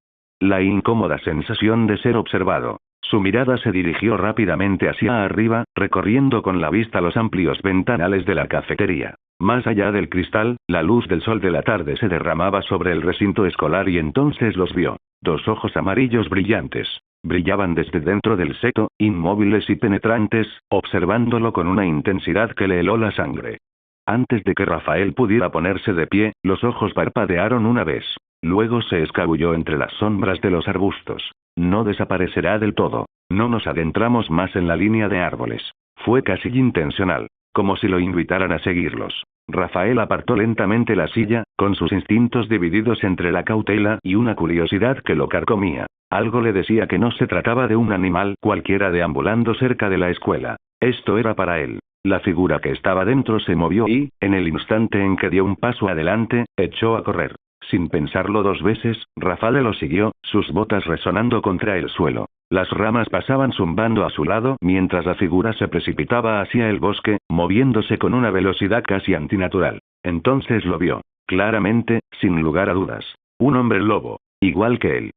La incómoda sensación de ser observado. Su mirada se dirigió rápidamente hacia arriba, recorriendo con la vista los amplios ventanales de la cafetería. Más allá del cristal, la luz del sol de la tarde se derramaba sobre el recinto escolar y entonces los vio. Dos ojos amarillos brillantes. Brillaban desde dentro del seto, inmóviles y penetrantes, observándolo con una intensidad que le heló la sangre. Antes de que Rafael pudiera ponerse de pie, los ojos parpadearon una vez. Luego se escabulló entre las sombras de los arbustos. No desaparecerá del todo. No nos adentramos más en la línea de árboles. Fue casi intencional, como si lo invitaran a seguirlos. Rafael apartó lentamente la silla, con sus instintos divididos entre la cautela y una curiosidad que lo carcomía. Algo le decía que no se trataba de un animal cualquiera deambulando cerca de la escuela. Esto era para él. La figura que estaba dentro se movió y, en el instante en que dio un paso adelante, echó a correr. Sin pensarlo dos veces, Rafael lo siguió, sus botas resonando contra el suelo. Las ramas pasaban zumbando a su lado mientras la figura se precipitaba hacia el bosque, moviéndose con una velocidad casi antinatural. Entonces lo vio. Claramente, sin lugar a dudas. Un hombre lobo. Igual que él.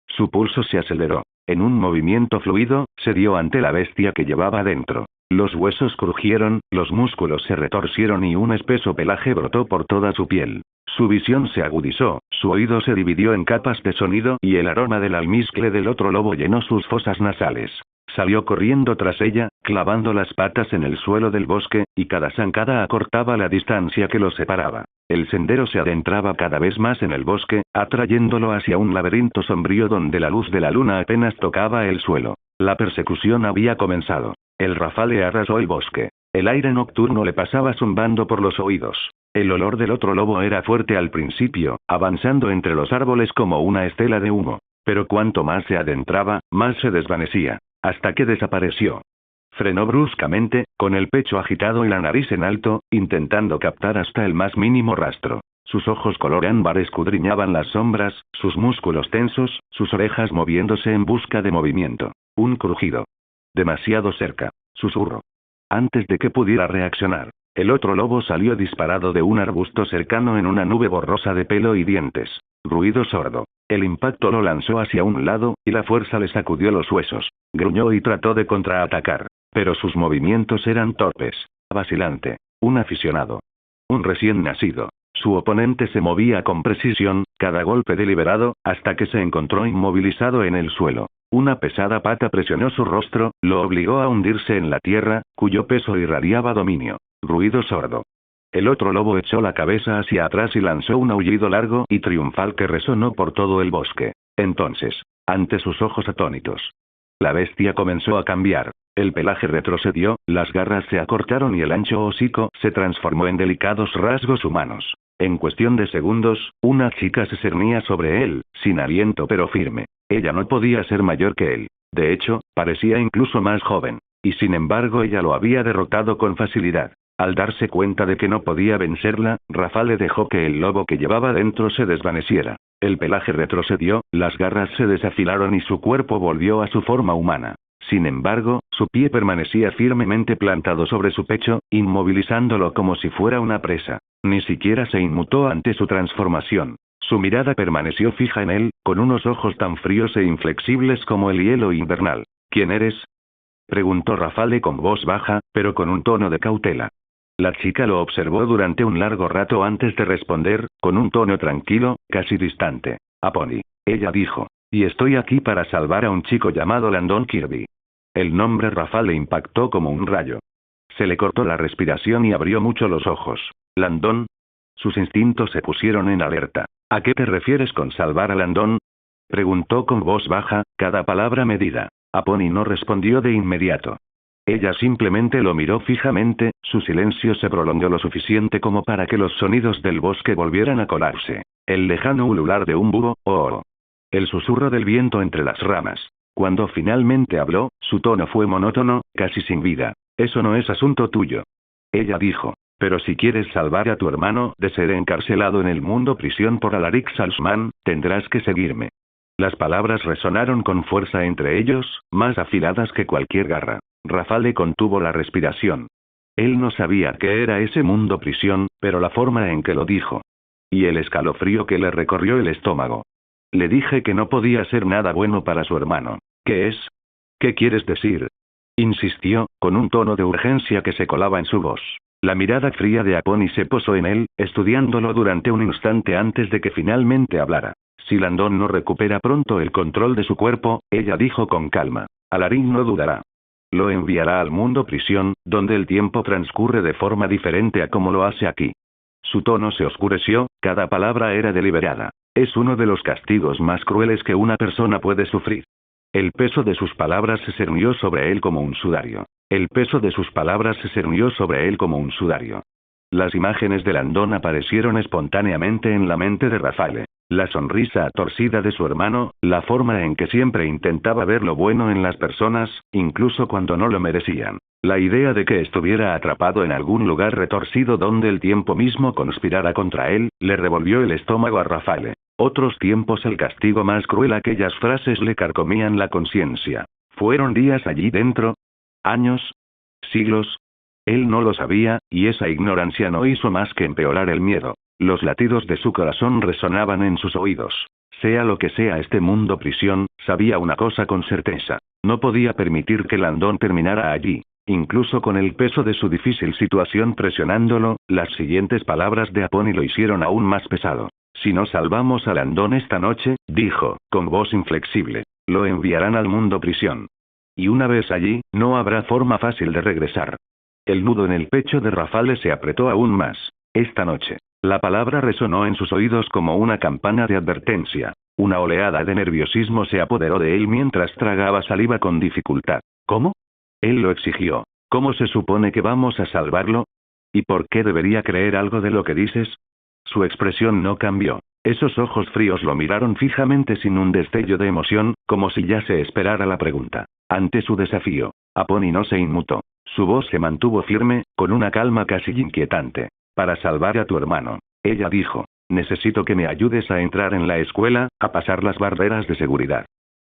Su pulso se aceleró. En un movimiento fluido, se dio ante la bestia que llevaba dentro. Los huesos crujieron, los músculos se retorcieron y un espeso pelaje brotó por toda su piel. Su visión se agudizó, su oído se dividió en capas de sonido y el aroma del almizcle del otro lobo llenó sus fosas nasales. Salió corriendo tras ella, clavando las patas en el suelo del bosque, y cada zancada acortaba la distancia que los separaba. El sendero se adentraba cada vez más en el bosque, atrayéndolo hacia un laberinto sombrío donde la luz de la luna apenas tocaba el suelo. La persecución había comenzado. El Rafale arrasó el bosque. El aire nocturno le pasaba zumbando por los oídos. El olor del otro lobo era fuerte al principio, avanzando entre los árboles como una estela de humo. Pero cuanto más se adentraba, más se desvanecía. Hasta que desapareció. Frenó bruscamente, con el pecho agitado y la nariz en alto, intentando captar hasta el más mínimo rastro. Sus ojos color ámbar escudriñaban las sombras, sus músculos tensos, sus orejas moviéndose en busca de movimiento. Un crujido. Demasiado cerca. Susurro. Antes de que pudiera reaccionar, el otro lobo salió disparado de un arbusto cercano en una nube borrosa de pelo y dientes. Ruido sordo. El impacto lo lanzó hacia un lado, y la fuerza le sacudió los huesos. Gruñó y trató de contraatacar. Pero sus movimientos eran torpes. Vacilante. Un aficionado. Un recién nacido. Su oponente se movía con precisión, cada golpe deliberado, hasta que se encontró inmovilizado en el suelo. Una pesada pata presionó su rostro, lo obligó a hundirse en la tierra, cuyo peso irradiaba dominio. Ruido sordo. El otro lobo echó la cabeza hacia atrás y lanzó un aullido largo y triunfal que resonó por todo el bosque. Entonces, ante sus ojos atónitos, la bestia comenzó a cambiar. El pelaje retrocedió, las garras se acortaron y el ancho hocico se transformó en delicados rasgos humanos. En cuestión de segundos, una chica se cernía sobre él, sin aliento pero firme. Ella no podía ser mayor que él. De hecho, parecía incluso más joven. Y sin embargo ella lo había derrotado con facilidad. Al darse cuenta de que no podía vencerla, Rafale dejó que el lobo que llevaba dentro se desvaneciera. El pelaje retrocedió, las garras se desafilaron y su cuerpo volvió a su forma humana. Sin embargo, su pie permanecía firmemente plantado sobre su pecho, inmovilizándolo como si fuera una presa. Ni siquiera se inmutó ante su transformación. Su mirada permaneció fija en él, con unos ojos tan fríos e inflexibles como el hielo invernal. ¿Quién eres?, preguntó Rafale con voz baja, pero con un tono de cautela. La chica lo observó durante un largo rato antes de responder, con un tono tranquilo, casi distante. Aponi. Ella dijo. Y estoy aquí para salvar a un chico llamado Landon Kirby. El nombre Rafale impactó como un rayo. Se le cortó la respiración y abrió mucho los ojos. ¿Landon? Sus instintos se pusieron en alerta. ¿A qué te refieres con salvar a Landon?, preguntó con voz baja, cada palabra medida. Aponi no respondió de inmediato. Ella simplemente lo miró fijamente, su silencio se prolongó lo suficiente como para que los sonidos del bosque volvieran a colarse. El lejano ulular de un búho, el susurro del viento entre las ramas. Cuando finalmente habló, su tono fue monótono, casi sin vida. Eso no es asunto tuyo. Ella dijo. Pero si quieres salvar a tu hermano de ser encarcelado en el mundo prisión por Alaric Salzman, tendrás que seguirme. Las palabras resonaron con fuerza entre ellos, más afiladas que cualquier garra. Rafale contuvo la respiración. Él no sabía qué era ese mundo prisión, pero la forma en que lo dijo. Y el escalofrío que le recorrió el estómago. Le dije que no podía ser nada bueno para su hermano. ¿Qué es? ¿Qué quieres decir?, insistió, con un tono de urgencia que se colaba en su voz. La mirada fría de Aponi se posó en él, estudiándolo durante un instante antes de que finalmente hablara. Si Landon no recupera pronto el control de su cuerpo, ella dijo con calma, Alarin no dudará. Lo enviará al mundo prisión, donde el tiempo transcurre de forma diferente a como lo hace aquí. Su tono se oscureció, cada palabra era deliberada. Es uno de los castigos más crueles que una persona puede sufrir. El peso de sus palabras se cernió sobre él como un sudario. El peso de sus palabras se cernió sobre él como un sudario. Las imágenes de Landon aparecieron espontáneamente en la mente de Rafale. La sonrisa torcida de su hermano, la forma en que siempre intentaba ver lo bueno en las personas, incluso cuando no lo merecían. La idea de que estuviera atrapado en algún lugar retorcido donde el tiempo mismo conspirara contra él, le revolvió el estómago a Rafale. Otros tiempos el castigo más cruel, aquellas frases le carcomían la conciencia. ¿Fueron días allí dentro? ¿Años? ¿Siglos? Él no lo sabía, y esa ignorancia no hizo más que empeorar el miedo. Los latidos de su corazón resonaban en sus oídos. Sea lo que sea este mundo prisión, sabía una cosa con certeza. No podía permitir que Landon terminara allí. Incluso con el peso de su difícil situación presionándolo, las siguientes palabras de Aponi lo hicieron aún más pesado. Si no salvamos a Landon esta noche, dijo, con voz inflexible, lo enviarán al mundo prisión. Y una vez allí, no habrá forma fácil de regresar. El nudo en el pecho de Rafale se apretó aún más. Esta noche. La palabra resonó en sus oídos como una campana de advertencia. Una oleada de nerviosismo se apoderó de él mientras tragaba saliva con dificultad. ¿Cómo? Él lo exigió. ¿Cómo se supone que vamos a salvarlo? ¿Y por qué debería creer algo de lo que dices? Su expresión no cambió. Esos ojos fríos lo miraron fijamente sin un destello de emoción, como si ya se esperara la pregunta. Ante su desafío, Aponi no se inmutó. Su voz se mantuvo firme, con una calma casi inquietante. Para salvar a tu hermano, ella dijo, necesito que me ayudes a entrar en la escuela, a pasar las barreras de seguridad.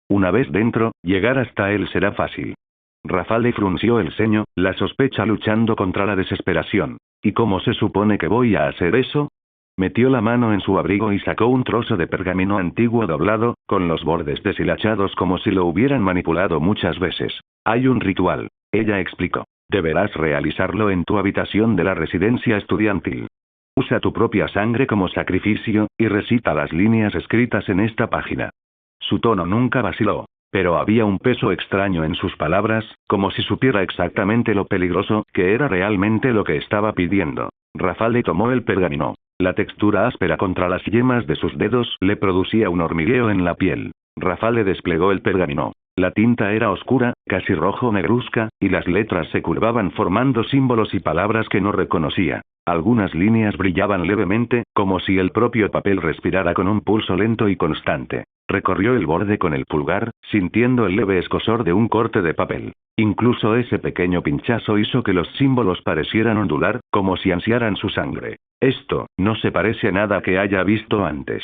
Una vez dentro, llegar hasta él será fácil. Rafale frunció el ceño, la sospecha luchando contra la desesperación. ¿Y cómo se supone que voy a hacer eso? Metió la mano en su abrigo y sacó un trozo de pergamino antiguo doblado, con los bordes deshilachados como si lo hubieran manipulado muchas veces. Hay un ritual, ella explicó. Deberás realizarlo en tu habitación de la residencia estudiantil. Usa tu propia sangre como sacrificio, y recita las líneas escritas en esta página. Su tono nunca vaciló, pero había un peso extraño en sus palabras, como si supiera exactamente lo peligroso que era realmente lo que estaba pidiendo. Rafale tomó el pergamino. La textura áspera contra las yemas de sus dedos le producía un hormigueo en la piel. Rafale desplegó el pergamino. La tinta era oscura, casi rojo negruzca, y las letras se curvaban formando símbolos y palabras que no reconocía. Algunas líneas brillaban levemente, como si el propio papel respirara con un pulso lento y constante. Recorrió el borde con el pulgar, sintiendo el leve escozor de un corte de papel. Incluso ese pequeño pinchazo hizo que los símbolos parecieran ondular, como si ansiaran su sangre. Esto, no se parece a nada que haya visto antes.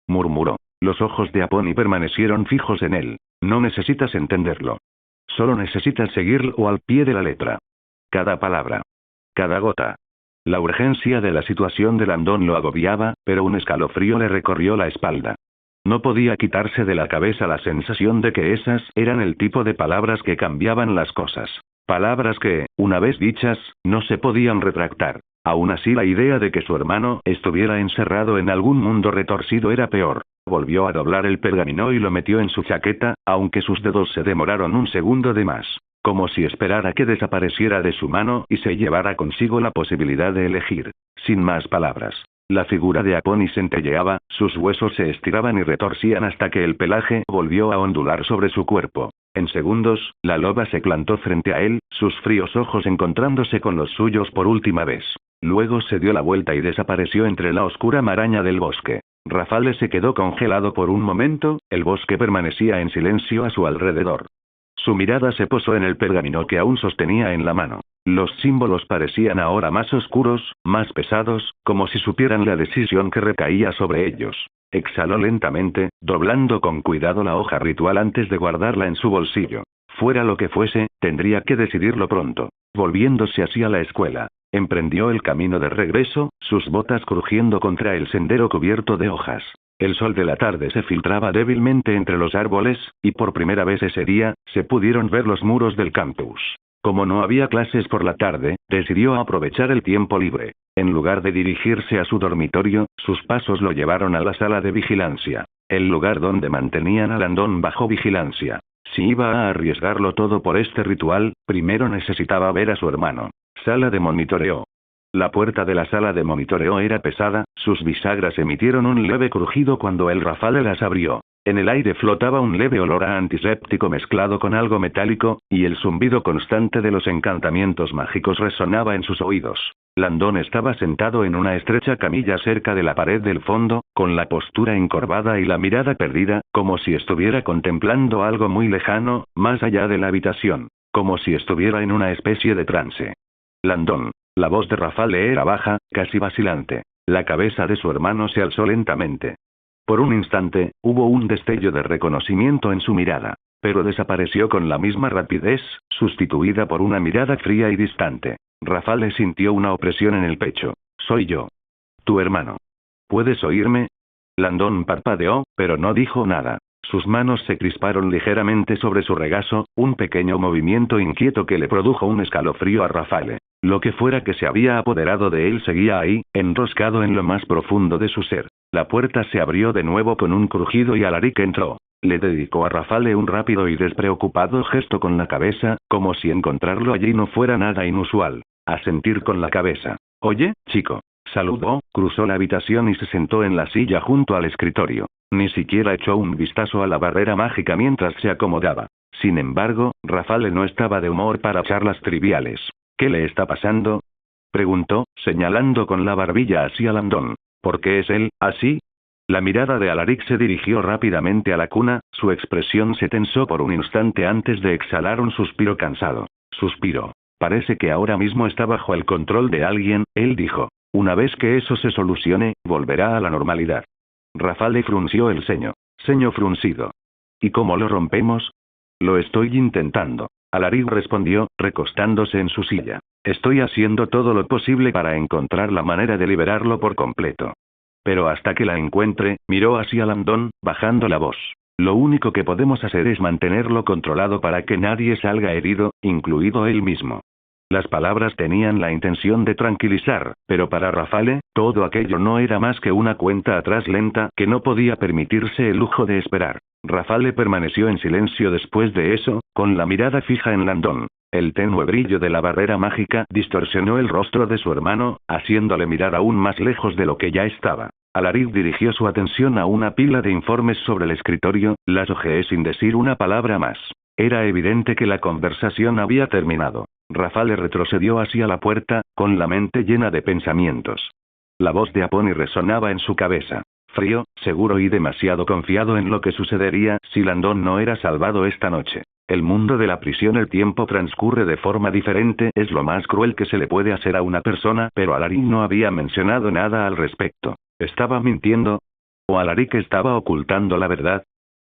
Murmuró. Los ojos de Aponi permanecieron fijos en él. No necesitas entenderlo. Solo necesitas seguirlo al pie de la letra. Cada palabra. Cada gota. La urgencia de la situación de Landon lo agobiaba, pero un escalofrío le recorrió la espalda. No podía quitarse de la cabeza la sensación de que esas eran el tipo de palabras que cambiaban las cosas. Palabras que, una vez dichas, no se podían retractar. Aún así, la idea de que su hermano estuviera encerrado en algún mundo retorcido era peor. Volvió a doblar el pergamino y lo metió en su chaqueta, aunque sus dedos se demoraron un segundo de más. Como si esperara que desapareciera de su mano y se llevara consigo la posibilidad de elegir. Sin más palabras. La figura de Aponi centelleaba, sus huesos se estiraban y retorcían hasta que el pelaje volvió a ondular sobre su cuerpo. En segundos, la loba se plantó frente a él, sus fríos ojos encontrándose con los suyos por última vez. Luego se dio la vuelta y desapareció entre la oscura maraña del bosque. Rafale se quedó congelado por un momento, el bosque permanecía en silencio a su alrededor. Su mirada se posó en el pergamino que aún sostenía en la mano. Los símbolos parecían ahora más oscuros, más pesados, como si supieran la decisión que recaía sobre ellos. Exhaló lentamente, doblando con cuidado la hoja ritual antes de guardarla en su bolsillo. Fuera lo que fuese, tendría que decidirlo pronto. Volviéndose hacia la escuela, emprendió el camino de regreso, sus botas crujiendo contra el sendero cubierto de hojas. El sol de la tarde se filtraba débilmente entre los árboles, y por primera vez ese día, se pudieron ver los muros del campus. Como no había clases por la tarde, decidió aprovechar el tiempo libre. En lugar de dirigirse a su dormitorio, sus pasos lo llevaron a la sala de vigilancia. El lugar donde mantenían a Landon bajo vigilancia. Si iba a arriesgarlo todo por este ritual, primero necesitaba ver a su hermano. Sala de monitoreo. La puerta de la sala de monitoreo era pesada, sus bisagras emitieron un leve crujido cuando el Rafale las abrió. En el aire flotaba un leve olor a antiséptico mezclado con algo metálico, y el zumbido constante de los encantamientos mágicos resonaba en sus oídos. Landon estaba sentado en una estrecha camilla cerca de la pared del fondo, con la postura encorvada y la mirada perdida, como si estuviera contemplando algo muy lejano, más allá de la habitación, como si estuviera en una especie de trance. Landon. La voz de Rafale era baja, casi vacilante. La cabeza de su hermano se alzó lentamente. Por un instante, hubo un destello de reconocimiento en su mirada, pero desapareció con la misma rapidez, sustituida por una mirada fría y distante. Rafale sintió una opresión en el pecho. Soy yo. Tu hermano. ¿Puedes oírme? Landon parpadeó, pero no dijo nada. Sus manos se crisparon ligeramente sobre su regazo, un pequeño movimiento inquieto que le produjo un escalofrío a Rafale. Lo que fuera que se había apoderado de él seguía ahí, enroscado en lo más profundo de su ser. La puerta se abrió de nuevo con un crujido y Alaric entró. Le dedicó a Rafale un rápido y despreocupado gesto con la cabeza, como si encontrarlo allí no fuera nada inusual. Asentir con la cabeza. Oye, chico. Saludó, cruzó la habitación y se sentó en la silla junto al escritorio. Ni siquiera echó un vistazo a la barrera mágica mientras se acomodaba. Sin embargo, Rafale no estaba de humor para charlas triviales. ¿Qué le está pasando? Preguntó, señalando con la barbilla hacia Landon. ¿Por qué es él, así? La mirada de Alaric se dirigió rápidamente a la cuna, su expresión se tensó por un instante antes de exhalar un suspiro cansado. Suspiró. Parece que ahora mismo está bajo el control de alguien, él dijo. Una vez que eso se solucione, volverá a la normalidad. Rafale frunció el ceño. Ceño fruncido. ¿Y cómo lo rompemos? Lo estoy intentando. Alaric respondió, recostándose en su silla. Estoy haciendo todo lo posible para encontrar la manera de liberarlo por completo. Pero hasta que la encuentre, miró hacia Landon, bajando la voz. Lo único que podemos hacer es mantenerlo controlado para que nadie salga herido, incluido él mismo. Las palabras tenían la intención de tranquilizar, pero para Rafale, todo aquello no era más que una cuenta atrás lenta que no podía permitirse el lujo de esperar. Rafale permaneció en silencio después de eso, con la mirada fija en Landon. El tenue brillo de la barrera mágica distorsionó el rostro de su hermano, haciéndole mirar aún más lejos de lo que ya estaba. Alaric dirigió su atención a una pila de informes sobre el escritorio, las hojeé sin decir una palabra más. Era evidente que la conversación había terminado. Rafale retrocedió hacia la puerta, con la mente llena de pensamientos. La voz de Aponi resonaba en su cabeza. Frío, seguro y demasiado confiado en lo que sucedería si Landon no era salvado esta noche. El mundo de la prisión, el tiempo transcurre de forma diferente, es lo más cruel que se le puede hacer a una persona, pero Alaric no había mencionado nada al respecto. ¿Estaba mintiendo? ¿O Alaric estaba ocultando la verdad?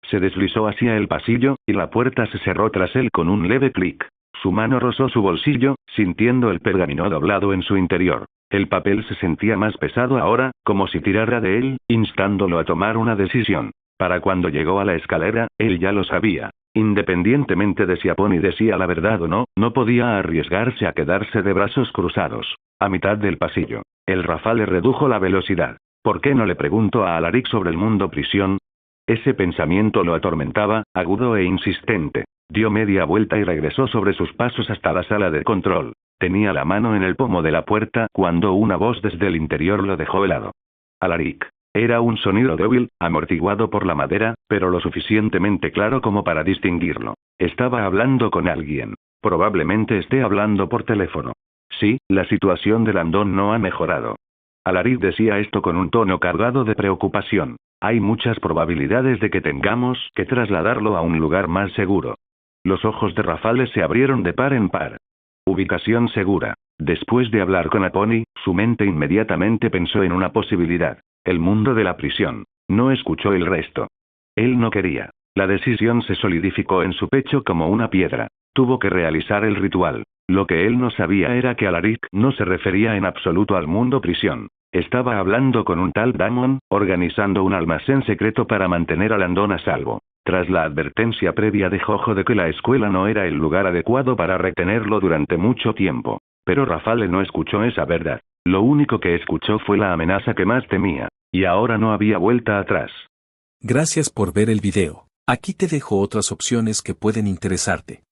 Se deslizó hacia el pasillo, y la puerta se cerró tras él con un leve clic. Su mano rozó su bolsillo, sintiendo el pergamino doblado en su interior. El papel se sentía más pesado ahora, como si tirara de él, instándolo a tomar una decisión. Para cuando llegó a la escalera, él ya lo sabía. Independientemente de si Aponi decía la verdad o no, no podía arriesgarse a quedarse de brazos cruzados. A mitad del pasillo, el Rafale redujo la velocidad. ¿Por qué no le pregunto a Alaric sobre el mundo prisión? Ese pensamiento lo atormentaba, agudo e insistente. Dio media vuelta y regresó sobre sus pasos hasta la sala de control. Tenía la mano en el pomo de la puerta cuando una voz desde el interior lo dejó helado. Alaric. Era un sonido débil, amortiguado por la madera, pero lo suficientemente claro como para distinguirlo. Estaba hablando con alguien. Probablemente esté hablando por teléfono. Sí, la situación de Landon no ha mejorado. Alaric decía esto con un tono cargado de preocupación. Hay muchas probabilidades de que tengamos que trasladarlo a un lugar más seguro. Los ojos de Rafale se abrieron de par en par. Ubicación segura. Después de hablar con Aponi, su mente inmediatamente pensó en una posibilidad. El mundo de la prisión. No escuchó el resto. Él no quería. La decisión se solidificó en su pecho como una piedra. Tuvo que realizar el ritual. Lo que él no sabía era que Alaric no se refería en absoluto al mundo prisión. Estaba hablando con un tal Damon, organizando un almacén secreto para mantener a Landon a salvo. Tras la advertencia previa de Jojo de que la escuela no era el lugar adecuado para retenerlo durante mucho tiempo. Pero Rafale no escuchó esa verdad. Lo único que escuchó fue la amenaza que más temía. Y ahora no había vuelta atrás. Gracias por ver el video. Aquí te dejo otras opciones que pueden interesarte.